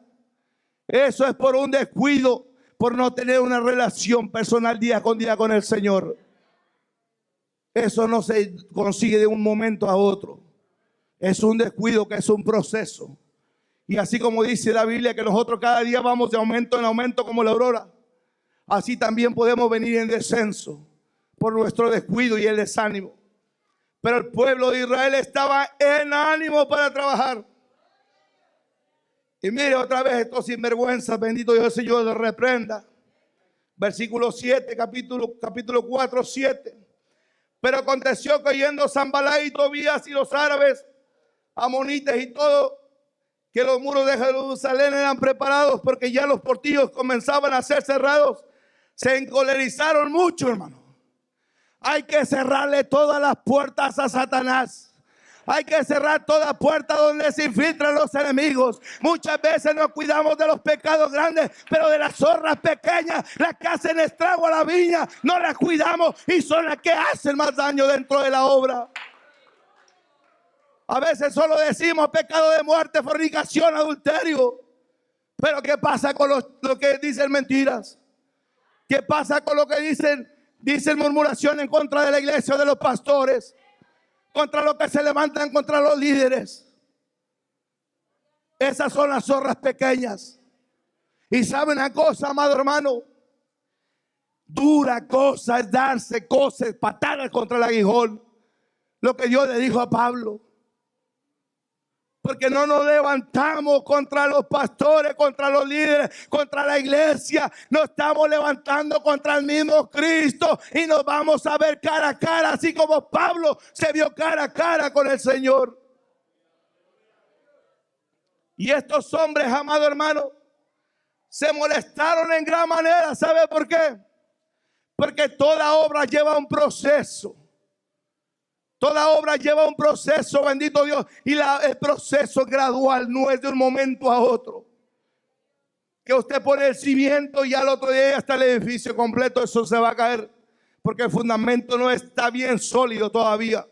Eso es por un descuido, por no tener una relación personal día con el Señor. Eso no se consigue de un momento a otro. Es un descuido que es un proceso. Y así como dice la Biblia que nosotros cada día vamos de aumento en aumento como la aurora, así también podemos venir en descenso por nuestro descuido y el desánimo. Pero el pueblo de Israel estaba en ánimo para trabajar. Y mire otra vez estos sinvergüenzas, bendito Dios, el Señor los reprenda. Versículo 7, capítulo 4, 7. Pero aconteció que oyendo Sanballat y Tobías y los árabes, amonitas y todo, que los muros de Jerusalén eran preparados, porque ya los portillos comenzaban a ser cerrados, se encolerizaron mucho, hermano. Hay que cerrarle todas las puertas a Satanás. Hay que cerrar toda puerta donde se infiltran los enemigos. Muchas veces nos cuidamos de los pecados grandes, pero de las zorras pequeñas, las que hacen estrago a la viña, no las cuidamos y son las que hacen más daño dentro de la obra. A veces solo decimos pecado de muerte, fornicación, adulterio. Pero ¿qué pasa con lo que dicen mentiras? ¿Qué pasa con lo que dicen murmuración en contra de la iglesia o de los pastores? Contra los que se levantan contra los líderes. Esas son las zorras pequeñas. Y sabe una cosa, amado hermano, dura cosa es darse cosas, patadas contra el aguijón. Lo que Dios le dijo a Pablo. Porque no nos levantamos contra los pastores, contra los líderes, contra la iglesia. Nos estamos levantando contra el mismo Cristo y nos vamos a ver cara a cara, así como Pablo se vio cara a cara con el Señor. Y estos hombres, amado hermano, se molestaron en gran manera. ¿Sabe por qué? Porque toda obra lleva un proceso. Toda obra lleva un proceso, bendito Dios. Y el proceso gradual, no es de un momento a otro. Que usted pone el cimiento y al otro día ya está el edificio completo. Eso se va a caer. Porque el fundamento no está bien sólido todavía.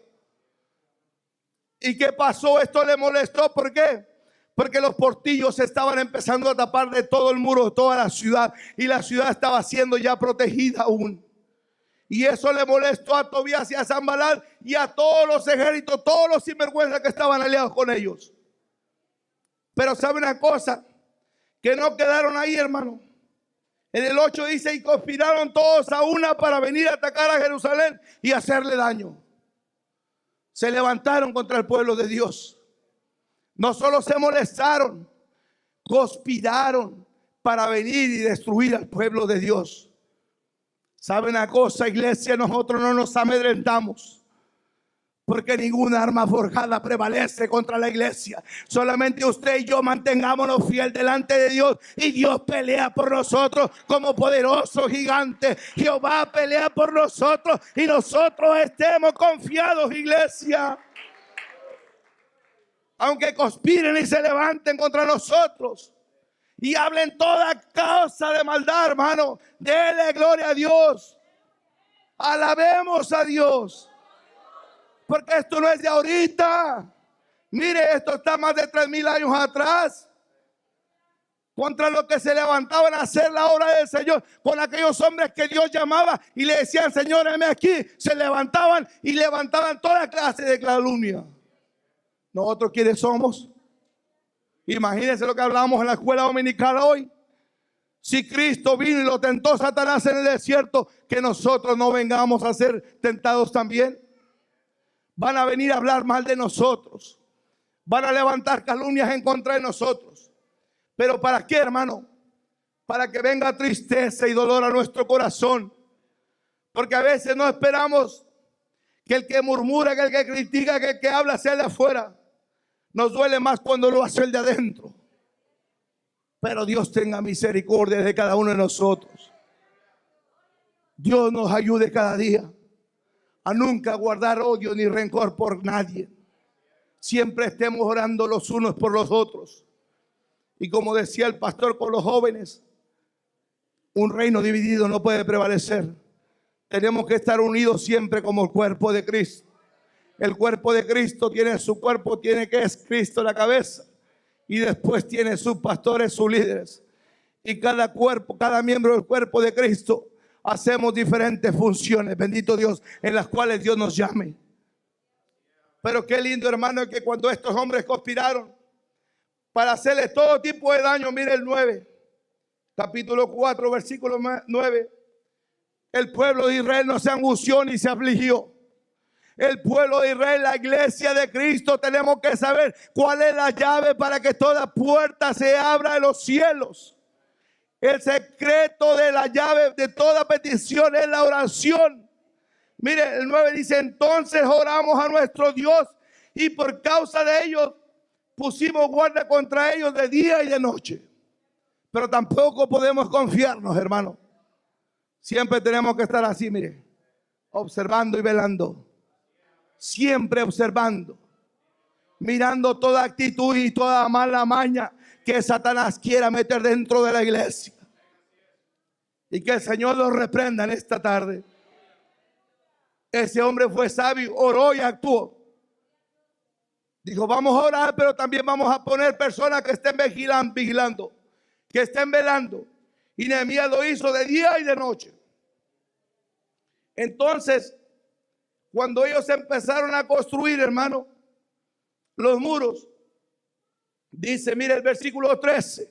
¿Y qué pasó? Esto le molestó. ¿Por qué? Porque los portillos estaban empezando a tapar de todo el muro, de toda la ciudad. Y la ciudad estaba siendo ya protegida aún. Y eso le molestó a Tobías y a Sanballat y a todos los ejércitos, todos los sinvergüenzas que estaban aliados con ellos. Pero sabe una cosa, que no quedaron ahí, hermano. En el 8 dice: y conspiraron todos a una para venir a atacar a Jerusalén y hacerle daño. Se levantaron contra el pueblo de Dios. No solo se molestaron, conspiraron para venir y destruir al pueblo de Dios. ¿Sabe una cosa, iglesia? Nosotros no nos amedrentamos, porque ninguna arma forjada prevalece contra la iglesia. Solamente usted y yo mantengámonos fiel delante de Dios, y Dios pelea por nosotros como poderoso gigante. Jehová pelea por nosotros y nosotros estemos confiados, iglesia. aunque conspiren y se levanten contra nosotros y hablen toda causa de maldad, hermano, dele gloria a Dios. Alabemos a Dios. Porque esto no es de ahorita. Mire, esto está más de 3000 años atrás. Contra los que se levantaban a hacer la obra del Señor, con aquellos hombres que Dios llamaba y le decían, Señor, heme aquí, se levantaban y levantaban toda clase de calumnia. ¿Nosotros quiénes somos? Imagínense lo que hablábamos en la escuela dominical hoy. Si Cristo vino y lo tentó Satanás en el desierto, que nosotros no vengamos a ser tentados también. Van a venir a hablar mal de nosotros. Van a levantar calumnias en contra de nosotros. ¿Pero para qué, hermano? Para que venga tristeza y dolor a nuestro corazón. Porque a veces no esperamos que el que murmura, que el que critica, que el que habla sea de afuera. Nos duele más cuando lo hace el de adentro. Pero Dios tenga misericordia de cada uno de nosotros. Dios nos ayude cada día a nunca guardar odio ni rencor por nadie. Siempre estemos orando los unos por los otros. Y como decía el pastor con los jóvenes, un reino dividido no puede prevalecer. Tenemos que estar unidos siempre como el cuerpo de Cristo. El cuerpo de Cristo tiene su cuerpo, tiene que es Cristo la cabeza. Y después tiene sus pastores, sus líderes. Y cada cuerpo, cada miembro del cuerpo de Cristo, hacemos diferentes funciones, bendito Dios, en las cuales Dios nos llame. Pero qué lindo, hermano, que cuando estos hombres conspiraron para hacerle todo tipo de daño, mire el 9, capítulo 4, versículo 9. El pueblo de Israel no se angustió ni se afligió. El pueblo de Israel, la iglesia de Cristo, tenemos que saber cuál es la llave para que toda puerta se abra de los cielos. El secreto de la llave de toda petición es la oración. Mire, el 9 dice, entonces oramos a nuestro Dios y por causa de ellos pusimos guardia contra ellos de día y de noche. Pero tampoco podemos confiarnos, hermano. Siempre tenemos que estar así, mire, observando y velando. Siempre observando, mirando toda actitud y toda mala maña que Satanás quiera meter dentro de la iglesia. Y que el Señor los reprenda en esta tarde. Ese hombre fue sabio, oró y actuó. Dijo, vamos a orar, pero también vamos a poner personas que estén vigilando, que estén velando. Y Nehemías lo hizo de día y de noche. Entonces, cuando ellos empezaron a construir, hermano, los muros, dice, mire el versículo 13.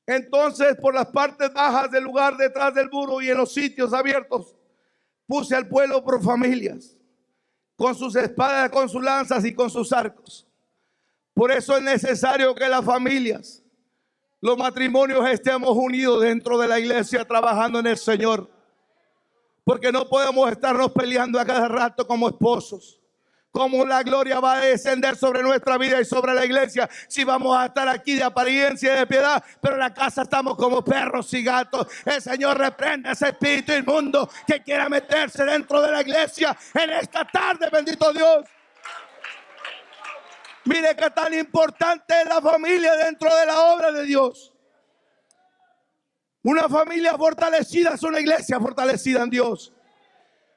Entonces, por las partes bajas del lugar detrás del muro y en los sitios abiertos, puse al pueblo por familias, con sus espadas, con sus lanzas y con sus arcos. Por eso es necesario que las familias, los matrimonios estemos unidos dentro de la iglesia trabajando en el Señor. Porque no podemos estarnos peleando a cada rato como esposos. Cómo la gloria va a descender sobre nuestra vida y sobre la iglesia si vamos a estar aquí de apariencia y de piedad, pero en la casa estamos como perros y gatos. El Señor reprende ese espíritu inmundo que quiera meterse dentro de la iglesia en esta tarde, bendito Dios. Mire qué tan importante es la familia dentro de la obra de Dios. Una familia fortalecida es una iglesia fortalecida en Dios.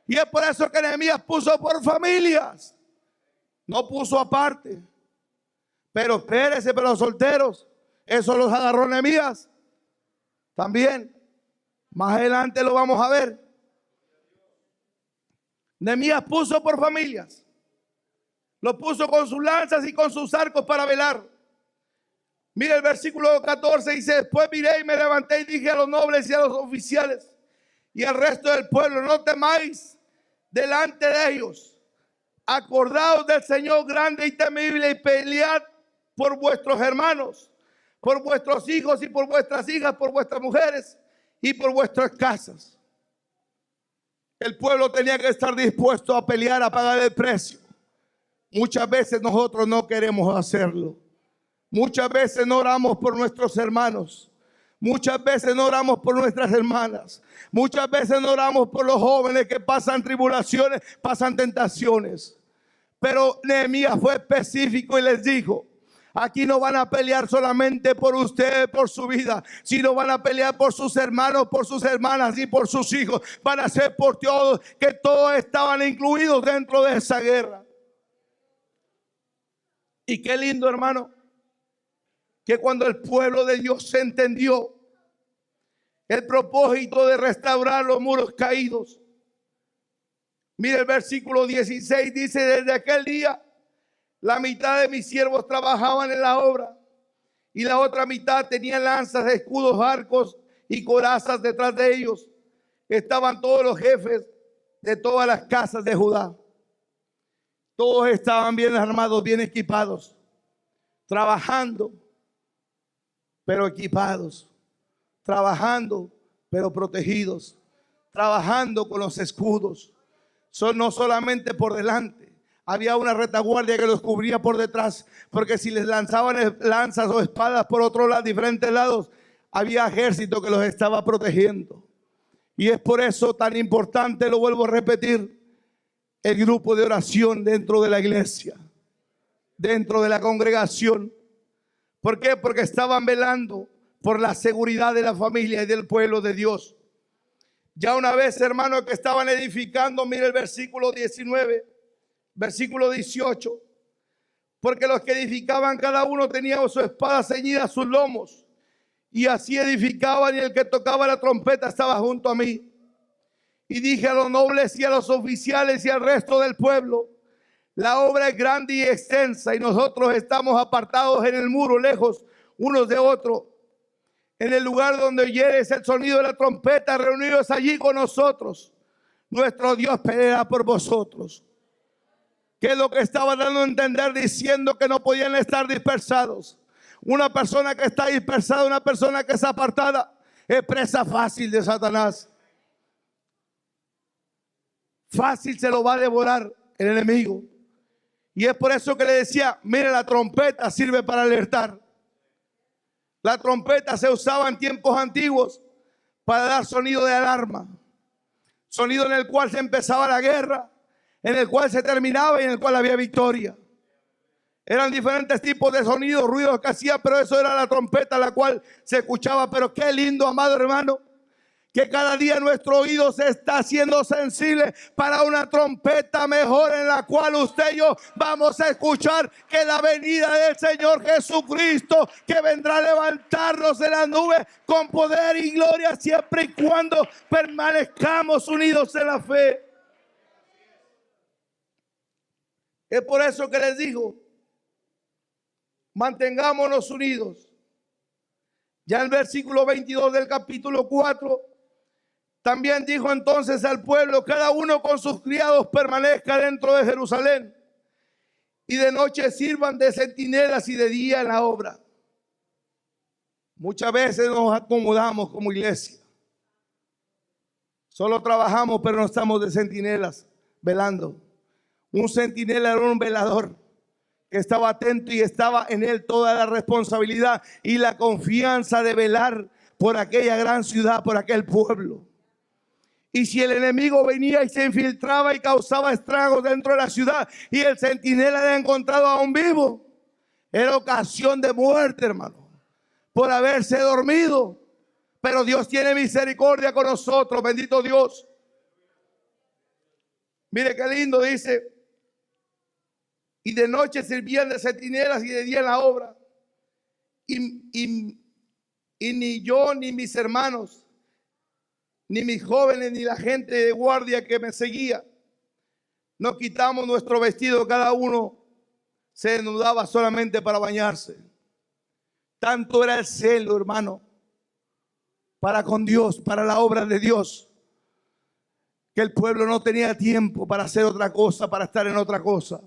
Y es por eso que Nehemías puso por familias. No puso aparte. Pero espérese, pero los solteros, eso los agarró Nehemías también. Más adelante lo vamos a ver. Nehemías puso por familias. Lo puso con sus lanzas y con sus arcos para velar. Mire el versículo 14, dice, después miré y me levanté y dije a los nobles y a los oficiales y al resto del pueblo, no temáis delante de ellos. Acordaos del Señor grande y temible y pelead por vuestros hermanos, por vuestros hijos y por vuestras hijas, por vuestras mujeres y por vuestras casas. El pueblo tenía que estar dispuesto a pelear, a pagar el precio. Muchas veces nosotros no queremos hacerlo. Muchas veces no oramos por nuestros hermanos. Muchas veces no oramos por nuestras hermanas. Muchas veces no oramos por los jóvenes que pasan tribulaciones, pasan tentaciones. Pero Nehemías fue específico y les dijo: aquí no van a pelear solamente por usted, por su vida, sino van a pelear por sus hermanos, por sus hermanas y por sus hijos. Van a ser por todos, que todos estaban incluidos dentro de esa guerra. Y qué lindo, hermano, que cuando el pueblo de Dios se entendió el propósito de restaurar los muros caídos. Mire el versículo 16, dice: desde aquel día la mitad de mis siervos trabajaban en la obra y la otra mitad tenía lanzas, escudos, arcos y corazas detrás de ellos. Estaban todos los jefes de todas las casas de Judá. Todos estaban bien armados, bien equipados, trabajando, pero equipados, trabajando, pero protegidos, trabajando con los escudos. No solamente por delante, había una retaguardia que los cubría por detrás, porque si les lanzaban lanzas o espadas por otro lado, diferentes lados, había ejército que los estaba protegiendo. Y es por eso tan importante, lo vuelvo a repetir, el grupo de oración dentro de la iglesia, dentro de la congregación. ¿Por qué? Porque estaban velando por la seguridad de la familia y del pueblo de Dios. Ya una vez, hermano, que estaban edificando, mire el versículo 19, versículo 18. Porque los que edificaban, cada uno tenía su espada ceñida a sus lomos, y así edificaban, y el que tocaba la trompeta estaba junto a mí. Y dije a los nobles y a los oficiales y al resto del pueblo: la obra es grande y extensa, y nosotros estamos apartados en el muro, lejos unos de otros. En el lugar donde oyeres el sonido de la trompeta, reunidos allí con nosotros, nuestro Dios peleará por vosotros. ¿Qué es lo que estaba dando a entender? Diciendo que no podían estar dispersados. Una persona que está dispersada, una persona que es apartada, es presa fácil de Satanás. Fácil se lo va a devorar el enemigo. Y es por eso que le decía: mire, la trompeta sirve para alertar. La trompeta se usaba en tiempos antiguos para dar sonido de alarma. Sonido en el cual se empezaba la guerra, en el cual se terminaba y en el cual había victoria. Eran diferentes tipos de sonidos, ruidos que hacía, pero eso era la trompeta la cual se escuchaba. Pero qué lindo, amado hermano, que cada día nuestro oído se está haciendo sensible para una trompeta mejor, en la cual usted y yo vamos a escuchar que la venida del Señor Jesucristo, que vendrá a levantarnos en las nubes con poder y gloria, siempre y cuando permanezcamos unidos en la fe. Es por eso que les digo: mantengámonos unidos. Ya el versículo 22 del capítulo 4 también dijo entonces al pueblo: cada uno con sus criados permanezca dentro de Jerusalén, y de noche sirvan de centinelas y de día en la obra. Muchas veces nos acomodamos como iglesia. Solo trabajamos, pero no estamos de centinelas velando. Un centinela era un velador que estaba atento, y estaba en él toda la responsabilidad y la confianza de velar por aquella gran ciudad, por aquel pueblo. Y si el enemigo venía y se infiltraba y causaba estragos dentro de la ciudad, y el centinela era encontrado aún vivo, era ocasión de muerte, hermano, por haberse dormido. Pero Dios tiene misericordia con nosotros, bendito Dios. Mire qué lindo, dice: y de noche servían de centinelas y de día en la obra. Y ni yo, ni mis hermanos, ni mis jóvenes, ni la gente de guardia que me seguía, nos quitamos nuestro vestido. Cada uno se desnudaba solamente para bañarse. Tanto era el celo, hermano, para con Dios, para la obra de Dios, que el pueblo no tenía tiempo para hacer otra cosa, para estar en otra cosa.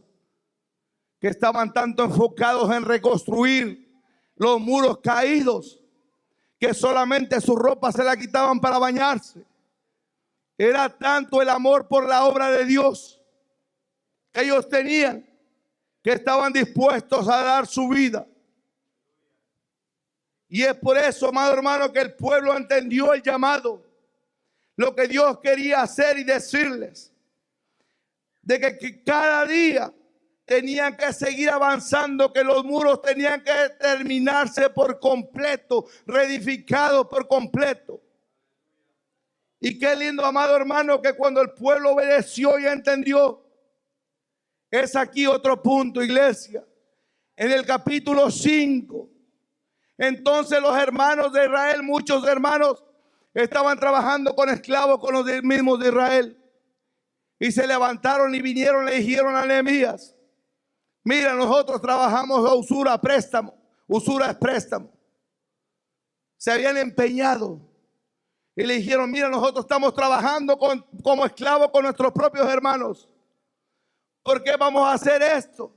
Que estaban tanto enfocados en reconstruir los muros caídos, que solamente su ropa se la quitaban para bañarse. Era tanto el amor por la obra de Dios que ellos tenían, que estaban dispuestos a dar su vida. Y es por eso, amado hermano, que el pueblo entendió el llamado, lo que Dios quería hacer y decirles, de que cada día tenían que seguir avanzando, que los muros tenían que terminarse por completo, reedificados por completo. Y qué lindo, amado hermano, que cuando el pueblo obedeció y entendió, es aquí otro punto, iglesia. En el capítulo 5, entonces los hermanos de Israel, muchos hermanos, estaban trabajando con esclavos con los mismos de Israel. Y se levantaron y vinieron, le dijeron a Nehemías: mira, nosotros trabajamos a usura, préstamo. Usura es préstamo. Se habían empeñado y le dijeron: mira, nosotros estamos trabajando como esclavos con nuestros propios hermanos. ¿Por qué vamos a hacer esto?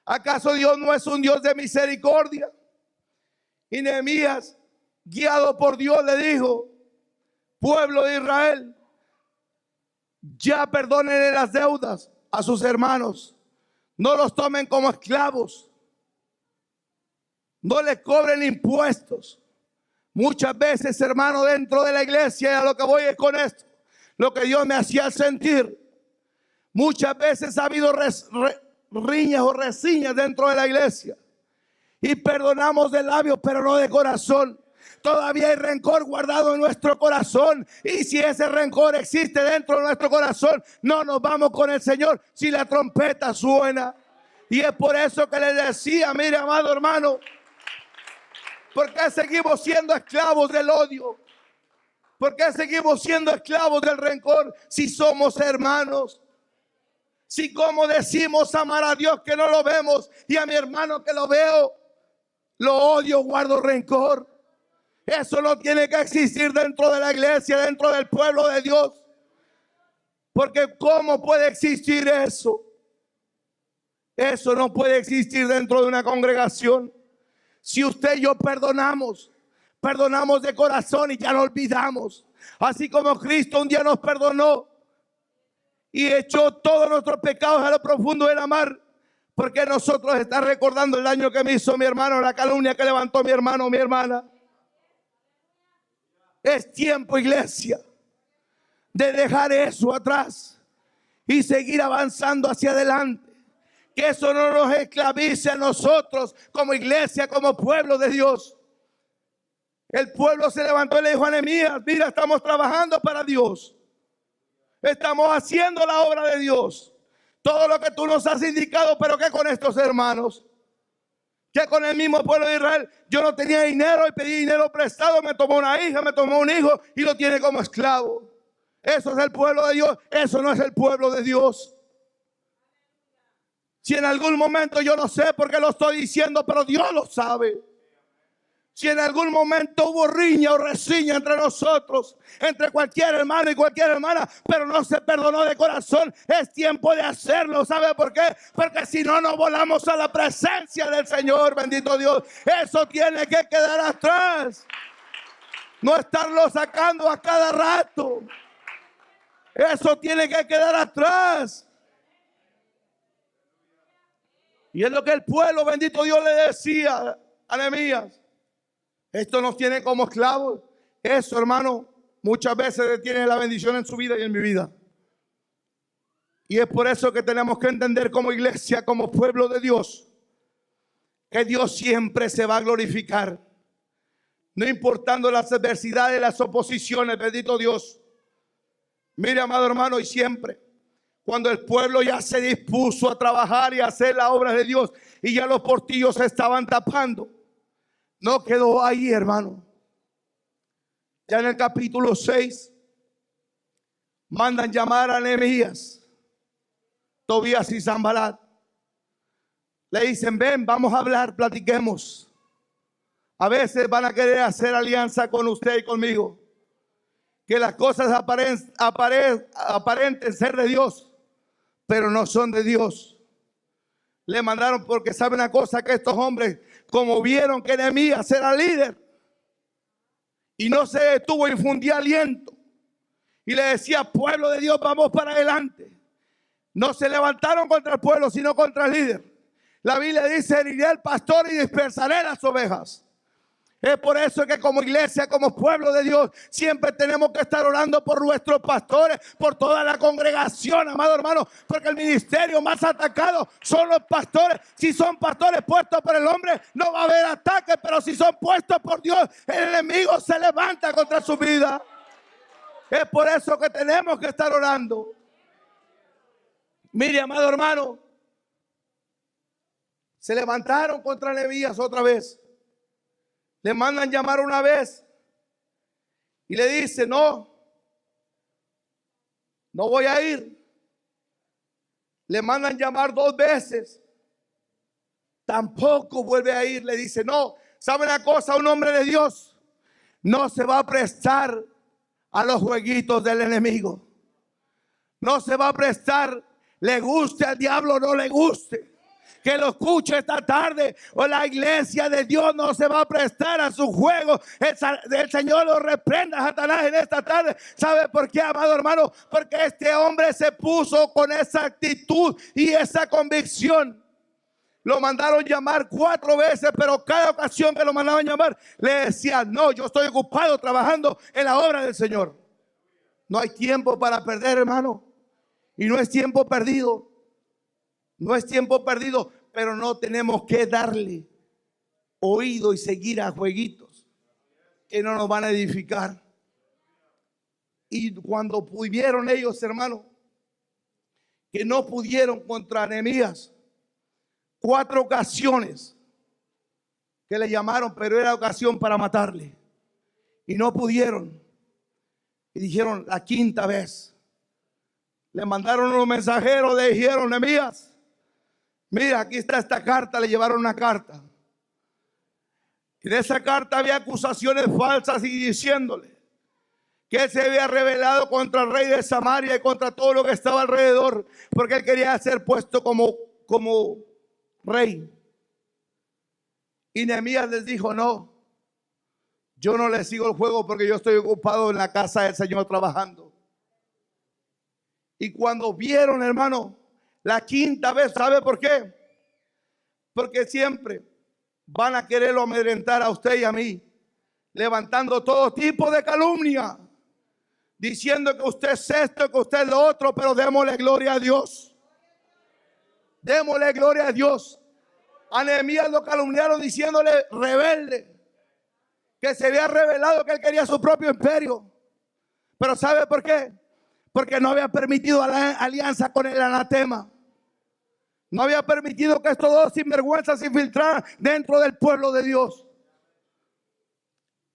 ¿Acaso Dios no es un Dios de misericordia? Y Nehemías, guiado por Dios, le dijo: pueblo de Israel, ya perdonen las deudas a sus hermanos. No los tomen como esclavos. No les cobren impuestos. Muchas veces, hermano, dentro de la iglesia, y a lo que voy es con esto, lo que Dios me hacía sentir, muchas veces ha habido riñas o reseñas dentro de la iglesia. Y perdonamos de labios, pero no de corazón. Todavía hay rencor guardado en nuestro corazón. Y si ese rencor existe dentro de nuestro corazón, no nos vamos con el Señor si la trompeta suena. Y es por eso que le decía: mire, amado hermano, ¿por qué seguimos siendo esclavos del odio? ¿Por qué seguimos siendo esclavos del rencor si somos hermanos? Si como decimos amar a Dios que no lo vemos, y a mi hermano que lo veo, lo odio, guardo rencor. Eso no tiene que existir dentro de la iglesia, dentro del pueblo de Dios. Porque ¿cómo puede existir eso? Eso no puede existir dentro de una congregación. Si usted y yo perdonamos de corazón y ya lo olvidamos. Así como Cristo un día nos perdonó y echó todos nuestros pecados a lo profundo del mar. Porque nosotros está recordando el daño que me hizo mi hermano, la calumnia que levantó mi hermano o mi hermana. Es tiempo, iglesia, de dejar eso atrás y seguir avanzando hacia adelante. Que eso no nos esclavice a nosotros como iglesia, como pueblo de Dios. El pueblo se levantó y le dijo a Nehemías: mira, estamos trabajando para Dios. Estamos haciendo la obra de Dios. Todo lo que tú nos has indicado, pero ¿qué con estos hermanos? ¿Qué con el mismo pueblo de Israel? Yo no tenía dinero y pedí dinero prestado. Me tomó una hija, me tomó un hijo y lo tiene como esclavo. Eso es el pueblo de Dios. Eso no es el pueblo de Dios. Si en algún momento, yo no sé por qué lo estoy diciendo, pero Dios lo sabe. Si en algún momento hubo riña o resiña entre nosotros, entre cualquier hermano y cualquier hermana, pero no se perdonó de corazón, es tiempo de hacerlo. ¿Sabe por qué? Porque si no, nos volamos a la presencia del Señor, bendito Dios. Eso tiene que quedar atrás. No estarlo sacando a cada rato. Eso tiene que quedar atrás. Y es lo que el pueblo, bendito Dios, le decía a Nehemías: esto nos tiene como esclavos. Eso, hermano, muchas veces detiene la bendición en su vida y en mi vida. Y es por eso que tenemos que entender como iglesia, como pueblo de Dios, que Dios siempre se va a glorificar. No importando las adversidades, las oposiciones, bendito Dios. Mire, amado hermano, y siempre, cuando el pueblo ya se dispuso a trabajar y a hacer la obra de Dios, y ya los portillos se estaban tapando, no quedó ahí, hermano. Ya en el capítulo 6 mandan llamar a Nehemías, Tobías y Sanbalat. Le dicen: ven, vamos a hablar, platiquemos. A veces van a querer hacer alianza con usted y conmigo, que las cosas aparenten ser de Dios, pero no son de Dios. Le mandaron porque sabe una cosa, que estos hombres, como vieron que Nehemías era líder y no se detuvo, infundía aliento y le decía: pueblo de Dios, vamos para adelante. No se levantaron contra el pueblo, sino contra el líder. La Biblia dice: heriré al pastor y dispersaré las ovejas. Es por eso que como iglesia, como pueblo de Dios, siempre tenemos que estar orando por nuestros pastores, por toda la congregación, amado hermano, porque el ministerio más atacado son los pastores. Si son pastores puestos por el hombre, no va a haber ataque, pero si son puestos por Dios, el enemigo se levanta contra su vida. Es por eso que tenemos que estar orando. Mire, amado hermano, se levantaron contra Nehemías otra vez. Le mandan llamar una vez y le dice: no voy a ir. Le mandan llamar 2 veces, tampoco vuelve a ir. Le dice: no, ¿sabe una cosa? Un hombre de Dios no se va a prestar a los jueguitos del enemigo. No se va a prestar, le guste al diablo o no le guste. Que lo escuche esta tarde, o la iglesia de Dios no se va a prestar a su juego. El Señor lo reprenda, Satanás, en esta tarde. ¿Sabe por qué, amado hermano? Porque este hombre se puso con esa actitud y esa convicción. Lo mandaron llamar 4 veces, pero cada ocasión que lo mandaban llamar, le decían: no, yo estoy ocupado trabajando en la obra del Señor. No hay tiempo para perder, hermano. Y no es tiempo perdido. No es tiempo perdido, pero no tenemos que darle oído y seguir a jueguitos que no nos van a edificar. Y cuando pudieron ellos, hermano, que no pudieron contra Nehemías, 4 ocasiones que le llamaron, pero era ocasión para matarle, y no pudieron. Y dijeron: la 5ª vez le mandaron unos mensajeros, le dijeron: Nehemías, mira, aquí está esta carta. Le llevaron una carta. En esa carta había acusaciones falsas y diciéndole que él se había rebelado contra el rey de Samaria y contra todo lo que estaba alrededor, porque él quería ser puesto como rey. Y Nehemías les dijo: no, yo no le sigo el juego, porque yo estoy ocupado en la casa del Señor trabajando. Y cuando vieron, hermano, la 5ª vez, ¿sabe por qué? Porque siempre van a quererlo amedrentar a usted y a mí, levantando todo tipo de calumnia, diciendo que usted es esto, que usted es lo otro. Pero démosle gloria a Dios. Démosle gloria a Dios. A Nehemías lo calumniaron diciéndole rebelde, que se había revelado que él quería su propio imperio. Pero ¿sabe por qué? Porque no había permitido la alianza con el anatema. No había permitido que estos 2 sinvergüenzas se infiltraran dentro del pueblo de Dios.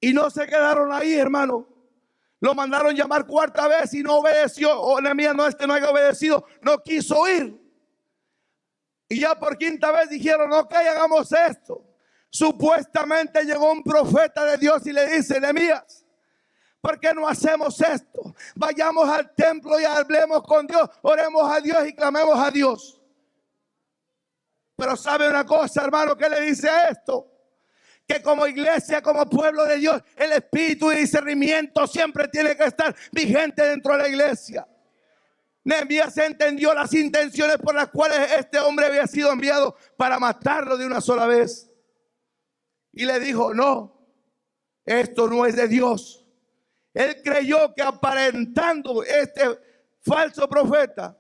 Y no se quedaron ahí, hermano. Lo mandaron llamar 4ª vez y no obedeció. O Nehemías no haya obedecido, no quiso ir. Y ya por 5ª vez dijeron: ok, hagamos esto. Supuestamente llegó un profeta de Dios y le dice: Nehemías, ¿por qué no hacemos esto? Vayamos al templo y hablemos con Dios, oremos a Dios y clamemos a Dios. Pero ¿sabe una cosa, hermano? ¿Qué le dice esto? Que como iglesia, como pueblo de Dios, el espíritu de discernimiento siempre tiene que estar vigente dentro de la iglesia. Nehemías entendió las intenciones por las cuales este hombre había sido enviado para matarlo de una sola vez. Y le dijo: no, esto no es de Dios. Él creyó que aparentando este falso profeta,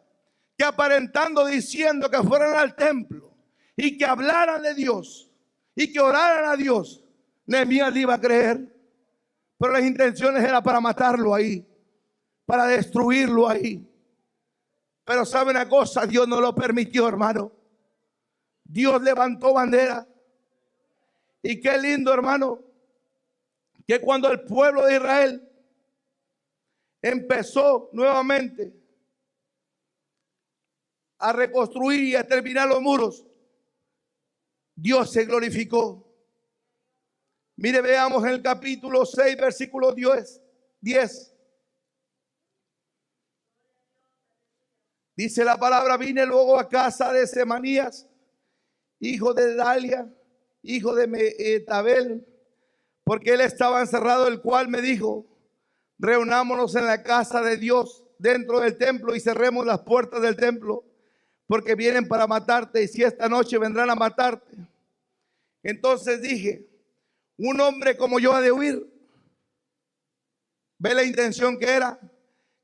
que aparentando diciendo que fueran al templo y que hablaran de Dios y que oraran a Dios, Nehemías le iba a creer. Pero las intenciones eran para matarlo ahí, para destruirlo ahí. Pero ¿sabe una cosa? Dios no lo permitió, hermano. Dios levantó bandera. Y qué lindo, hermano, que cuando el pueblo de Israel empezó nuevamente a reconstruir y a terminar los muros, Dios se glorificó. Mire, veamos en el capítulo 6, versículo 10. Dice la palabra: vine luego a casa de Semanías, hijo de Dalia, hijo de Mehetabel, porque él estaba encerrado, el cual me dijo: reunámonos en la casa de Dios dentro del templo y cerremos las puertas del templo, porque vienen para matarte, y si esta noche vendrán a matarte. Entonces dije: un hombre como yo ha de huir. Ve la intención que era,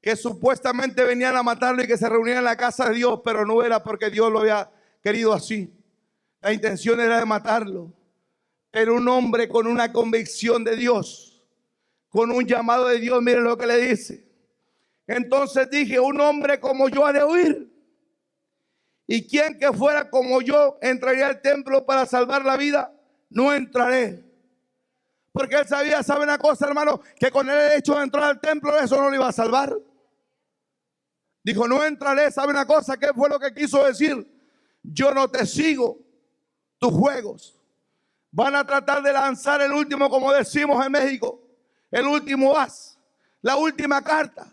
que supuestamente venían a matarlo y que se reunían en la casa de Dios, pero no era porque Dios lo había querido así. La intención era de matarlo. Pero un hombre con una convicción de Dios, con un llamado de Dios, miren lo que le dice. Entonces dije, un hombre como yo ha de huir. Y quien que fuera como yo entraría al templo para salvar la vida, no entraré. Porque él sabía, ¿sabe una cosa, hermano? Que con el hecho de entrar al templo, eso no lo iba a salvar. Dijo, no entraré. ¿Sabe una cosa? ¿Qué fue lo que quiso decir? Yo no te sigo tus juegos. Van a tratar de lanzar el último, como decimos en México, el último as, la última carta.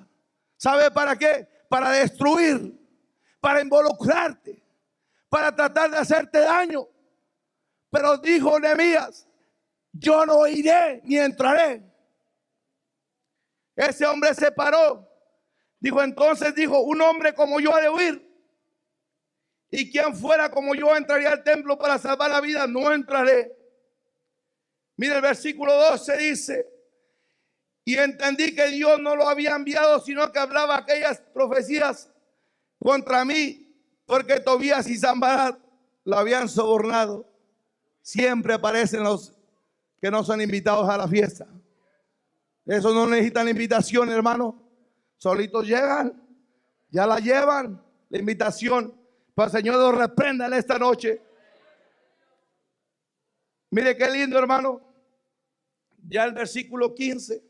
¿Sabe para qué? Para destruir, para involucrarte, para tratar de hacerte daño. Pero dijo Nehemías, yo no iré ni entraré. Ese hombre se paró. Dijo, entonces dijo, un hombre como yo ha de huir. Y quien fuera como yo entraría al templo para salvar la vida, no entraré. Mire el versículo 12 dice, y entendí que Dios no lo había enviado, sino que hablaba aquellas profecías contra mí, porque Tobías y Sanballat lo habían sobornado. Siempre aparecen los que no son invitados a la fiesta. Eso no necesitan invitación, hermano. Solitos llegan, ya la llevan, la invitación. Para el Señor los reprenda en esta noche. Mire qué lindo, hermano. Ya el versículo 15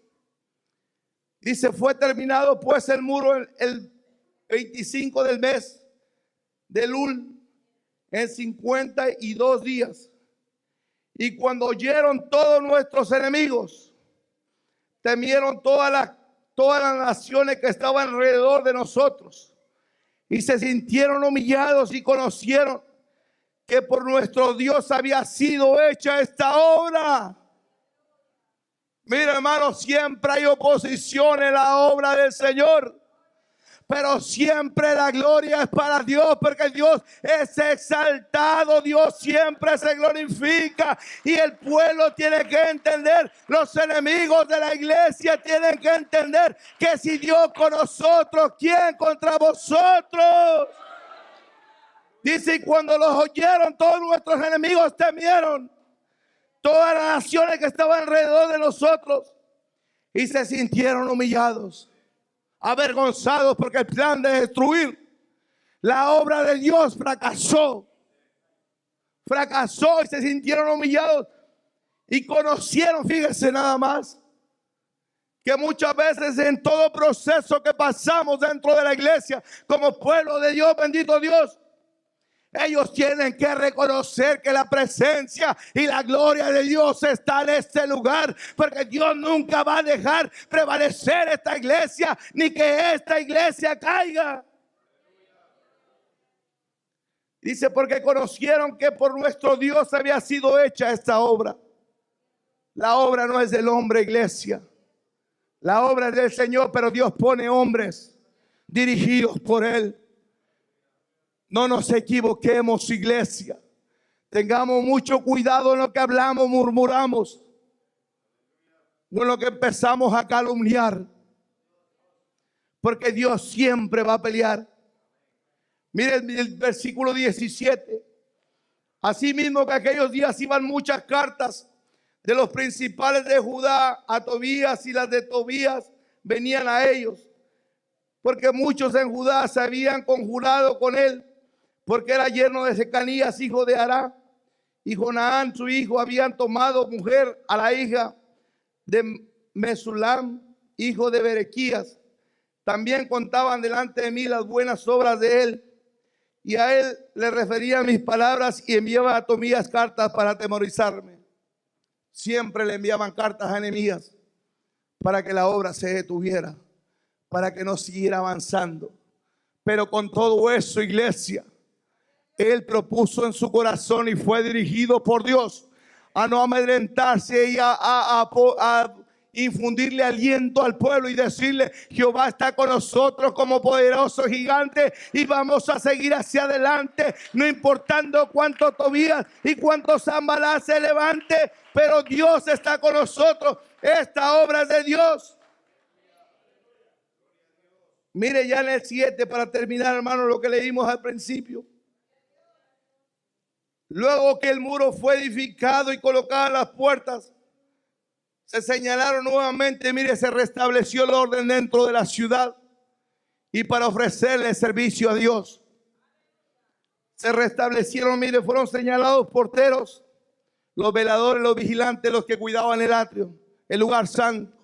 dice, fue terminado pues el muro el 25 del mes de Elul en 52 días. Y cuando oyeron todos nuestros enemigos, temieron todas las naciones que estaban alrededor de nosotros. Y se sintieron humillados y conocieron que por nuestro Dios había sido hecha esta obra. Mira, hermano, siempre hay oposición en la obra del Señor. Pero siempre la gloria es para Dios, porque Dios es exaltado, Dios siempre se glorifica. Y el pueblo tiene que entender, los enemigos de la iglesia tienen que entender que si Dios con nosotros, ¿quién contra vosotros? Dice, y cuando los oyeron, todos nuestros enemigos temieron, todas las naciones que estaban alrededor de nosotros, y se sintieron humillados, avergonzados, porque el plan de destruir la obra de Dios fracasó y se sintieron humillados y conocieron, fíjense nada más, que muchas veces en todo proceso que pasamos dentro de la iglesia como pueblo de Dios, bendito Dios, ellos tienen que reconocer que la presencia y la gloria de Dios está en este lugar, porque Dios nunca va a dejar prevalecer esta iglesia, ni que esta iglesia caiga. Dice, porque conocieron que por nuestro Dios había sido hecha esta obra. La obra no es del hombre, iglesia. La obra es del Señor, pero Dios pone hombres dirigidos por Él. No nos equivoquemos, iglesia. Tengamos mucho cuidado en lo que hablamos, murmuramos, o en lo que empezamos a calumniar, porque Dios siempre va a pelear. Miren el versículo 17. Asimismo que aquellos días iban muchas cartas de los principales de Judá a Tobías, y las de Tobías venían a ellos, porque muchos en Judá se habían conjurado con él, porque era yerno de Secanías, hijo de Ará, y Jonaán, su hijo, habían tomado mujer a la hija de Mesulam, hijo de Berequías. También contaban delante de mí las buenas obras de él, y a él le refería mis palabras, y enviaba a Tobías cartas para atemorizarme. Siempre le enviaban cartas a Nehemías para que la obra se detuviera, para que no siguiera avanzando. Pero con todo eso, iglesia, él propuso en su corazón y fue dirigido por Dios a no amedrentarse infundirle aliento al pueblo y decirle: Jehová está con nosotros como poderoso gigante y vamos a seguir hacia adelante, no importando cuánto Tobías y cuánto Sanballat se levante, pero Dios está con nosotros. Esta obra es de Dios. Mire ya en el 7, para terminar, hermano, lo que leímos al principio. Luego que el muro fue edificado y colocadas las puertas, se señalaron nuevamente, mire, se restableció el orden dentro de la ciudad y para ofrecerle servicio a Dios. Se restablecieron, mire, fueron señalados porteros, los veladores, los vigilantes, los que cuidaban el atrio, el lugar santo,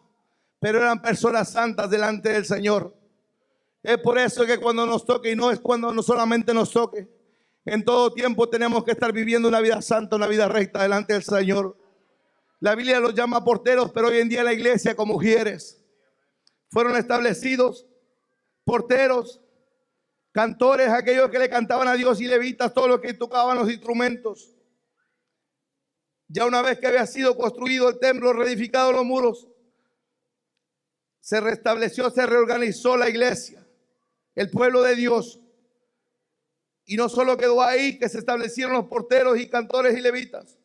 pero eran personas santas delante del Señor. Es por eso que cuando nos toque, y no es cuando no solamente nos toque, en todo tiempo tenemos que estar viviendo una vida santa, una vida recta delante del Señor. La Biblia los llama porteros, pero hoy en día la iglesia como ujieres. Fueron establecidos porteros, cantores, aquellos que le cantaban a Dios, y levitas, todos los que tocaban los instrumentos. Ya una vez que había sido construido el templo, reedificados los muros, se restableció, se reorganizó la iglesia, el pueblo de Dios. Y no solo quedó ahí, que se establecieron los porteros y cantores y levitas.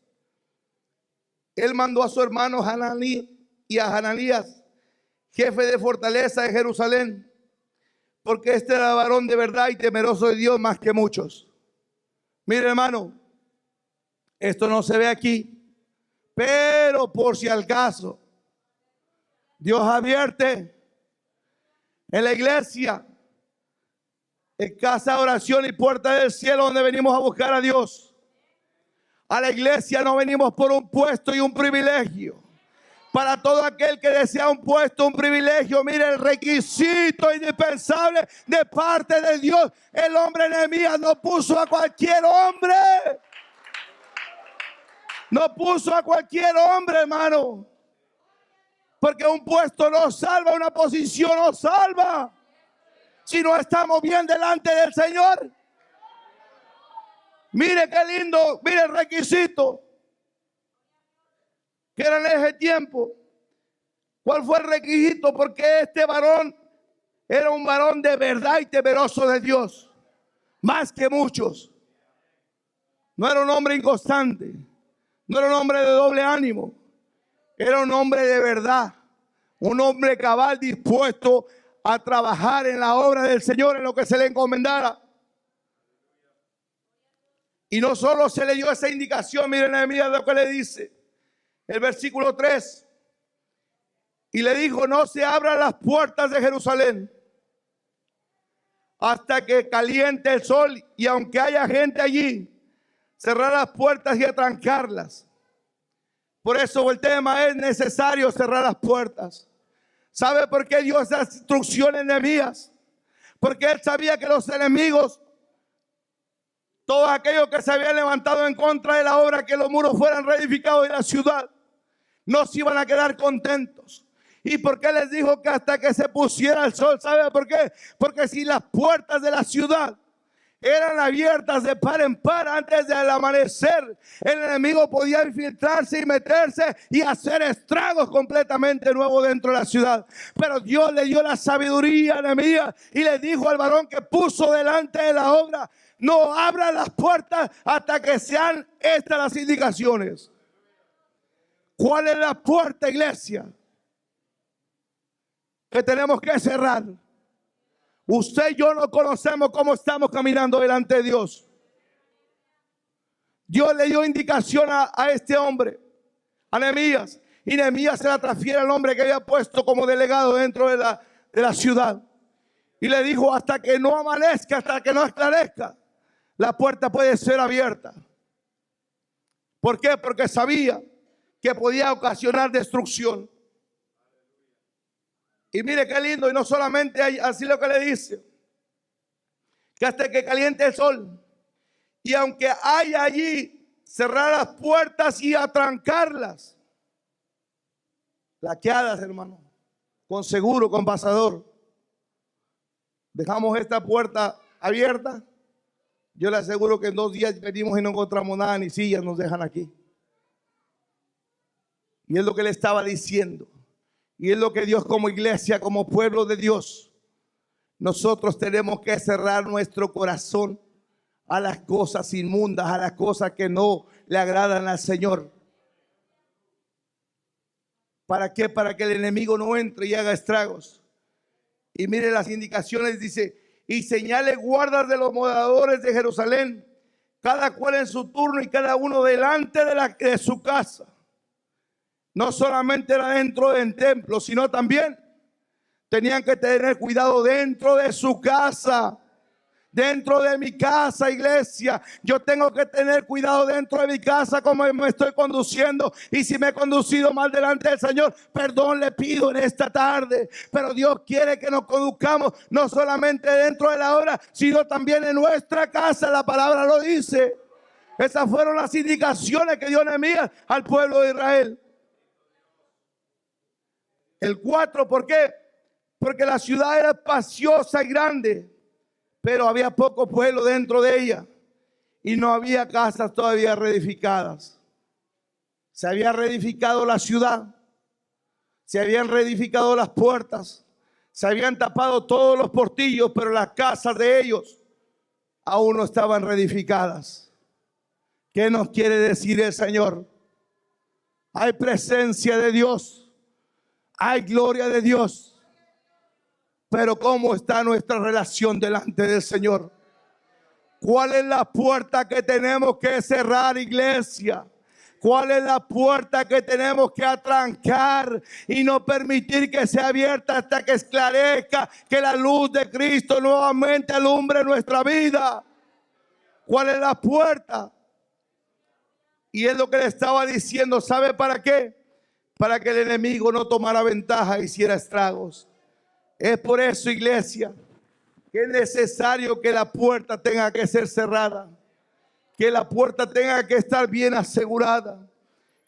Él mandó a su hermano Hananí y a Hananías, jefe de fortaleza de Jerusalén, porque este era varón de verdad y temeroso de Dios más que muchos. Mire, hermano, esto no se ve aquí, pero por si al caso, Dios advierte en la iglesia, en casa de oración y puerta del cielo, donde venimos a buscar a Dios. A la iglesia no venimos por un puesto y un privilegio. Para todo aquel que desea un puesto, un privilegio, mire, el requisito indispensable de parte de Dios. El hombre Nehemías no puso a cualquier hombre. No puso a cualquier hombre, hermano. Porque un puesto no salva, una posición no salva. Si no estamos bien delante del Señor. Mire qué lindo, mire el requisito que era en ese tiempo. ¿Cuál fue el requisito? Porque este varón era un varón de verdad y temeroso de Dios, más que muchos. No era un hombre inconstante, no era un hombre de doble ánimo, era un hombre de verdad, un hombre cabal, dispuesto a trabajar en la obra del Señor, en lo que se le encomendara. Y no solo se le dio esa indicación, miren Nehemías lo que le dice, el versículo 3. Y le dijo: no se abran las puertas de Jerusalén hasta que caliente el sol, y aunque haya gente allí, cerrar las puertas y atrancarlas. Por eso el tema es necesario cerrar las puertas. ¿Sabe por qué dio esas instrucciones en Nehemías? Porque él sabía que los enemigos, todos aquellos que se habían levantado en contra de la obra, que los muros fueran reedificados de la ciudad, no se iban a quedar contentos. ¿Y por qué les dijo que hasta que se pusiera el sol? ¿Sabe por qué? Porque si las puertas de la ciudad eran abiertas de par en par antes del amanecer, el enemigo podía infiltrarse y meterse y hacer estragos completamente nuevos dentro de la ciudad. Pero Dios le dio la sabiduría a Nehemías y le dijo al varón que puso delante de la obra: no abran las puertas hasta que sean estas las indicaciones. ¿Cuál es la puerta, iglesia, que tenemos que cerrar? Usted y yo no conocemos cómo estamos caminando delante de Dios. Dios le dio indicación a este hombre, a Nehemías, y Nehemías se la transfiere al hombre que había puesto como delegado dentro de la ciudad. Y le dijo: hasta que no amanezca, hasta que no esclarezca, la puerta puede ser abierta. ¿Por qué? Porque sabía que podía ocasionar destrucción. Y mire qué lindo, y no solamente así lo que le dice, que hasta que caliente el sol, y aunque haya allí, cerrar las puertas y atrancarlas, laqueadas, hermano, con seguro, con pasador. Dejamos esta puerta abierta, yo le aseguro que en 2 días venimos y no encontramos nada, ni sillas nos dejan aquí. Y es lo que le estaba diciendo. Y es lo que Dios, como iglesia, como pueblo de Dios, nosotros tenemos que cerrar nuestro corazón a las cosas inmundas, a las cosas que no le agradan al Señor. ¿Para qué? Para que el enemigo no entre y haga estragos. Y mire las indicaciones, dice: y señale guardas de los moradores de Jerusalén, cada cual en su turno y cada uno delante de su casa. No solamente era dentro del templo, sino también tenían que tener cuidado dentro de su casa. Dentro de mi casa, iglesia, yo tengo que tener cuidado dentro de mi casa como me estoy conduciendo. Y si me he conducido mal delante del Señor, perdón le pido en esta tarde. Pero Dios quiere que nos conduzcamos no solamente dentro de la obra, sino también en nuestra casa. La palabra lo dice. Esas fueron las indicaciones que dio Nehemías al pueblo de Israel. El 4, ¿por qué? Porque la ciudad era espaciosa y grande, pero había poco pueblo dentro de ella y no había casas todavía reedificadas. Se había reedificado la ciudad, se habían reedificado las puertas, se habían tapado todos los portillos, pero las casas de ellos aún no estaban reedificadas. ¿Qué nos quiere decir el Señor? Hay presencia de Dios, hay gloria de Dios. Pero ¿cómo está nuestra relación delante del Señor? ¿Cuál es la puerta que tenemos que cerrar, iglesia? ¿Cuál es la puerta que tenemos que atrancar y no permitir que sea abierta hasta que esclarezca, que la luz de Cristo nuevamente alumbre nuestra vida? ¿Cuál es la puerta? Y es lo que le estaba diciendo. ¿Sabe para qué? Para que el enemigo no tomara ventaja e hiciera estragos. Es por eso, iglesia, que es necesario que la puerta tenga que ser cerrada, que la puerta tenga que estar bien asegurada.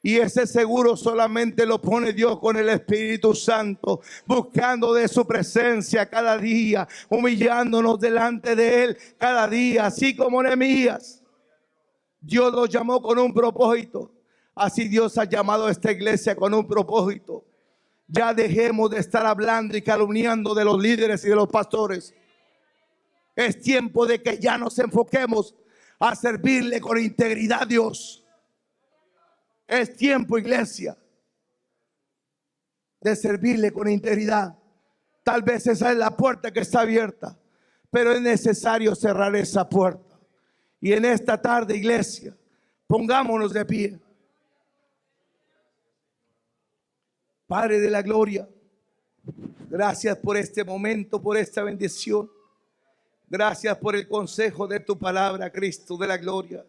Y ese seguro solamente lo pone Dios con el Espíritu Santo, buscando de su presencia cada día, humillándonos delante de Él cada día, así como Nehemías. Dios nos llamó con un propósito, así Dios ha llamado a esta iglesia con un propósito. Ya dejemos de estar hablando y calumniando de los líderes y de los pastores. Es tiempo de que ya nos enfoquemos a servirle con integridad a Dios. Es tiempo, iglesia, de servirle con integridad. Tal vez esa es la puerta que está abierta, pero es necesario cerrar esa puerta. Y en esta tarde, iglesia, pongámonos de pie. Padre de la gloria, gracias por este momento, por esta bendición. Gracias por el consejo de tu palabra, Cristo de la gloria.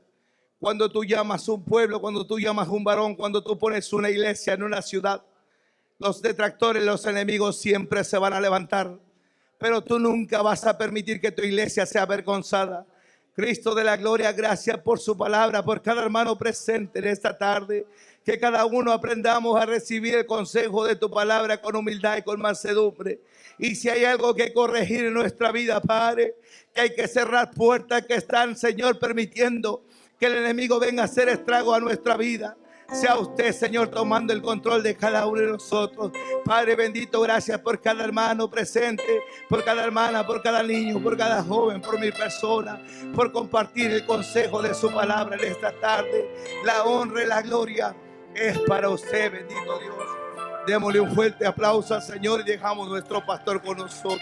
Cuando tú llamas un pueblo, cuando tú llamas un varón, cuando tú pones una iglesia en una ciudad, los detractores, los enemigos siempre se van a levantar. Pero tú nunca vas a permitir que tu iglesia sea avergonzada. Cristo de la gloria, gracias por su palabra, por cada hermano presente en esta tarde. Que cada uno aprendamos a recibir el consejo de tu palabra con humildad y con mansedumbre. Y si hay algo que corregir en nuestra vida, Padre, que hay que cerrar puertas que están, Señor, permitiendo que el enemigo venga a hacer estrago a nuestra vida. Sea usted, Señor, tomando el control de cada uno de nosotros. Padre bendito, gracias por cada hermano presente, por cada hermana, por cada niño, por cada joven, por mi persona, por compartir el consejo de su palabra en esta tarde. La honra y la gloria es para usted, bendito Dios. Démosle un fuerte aplauso al Señor y dejamos nuestro pastor con nosotros.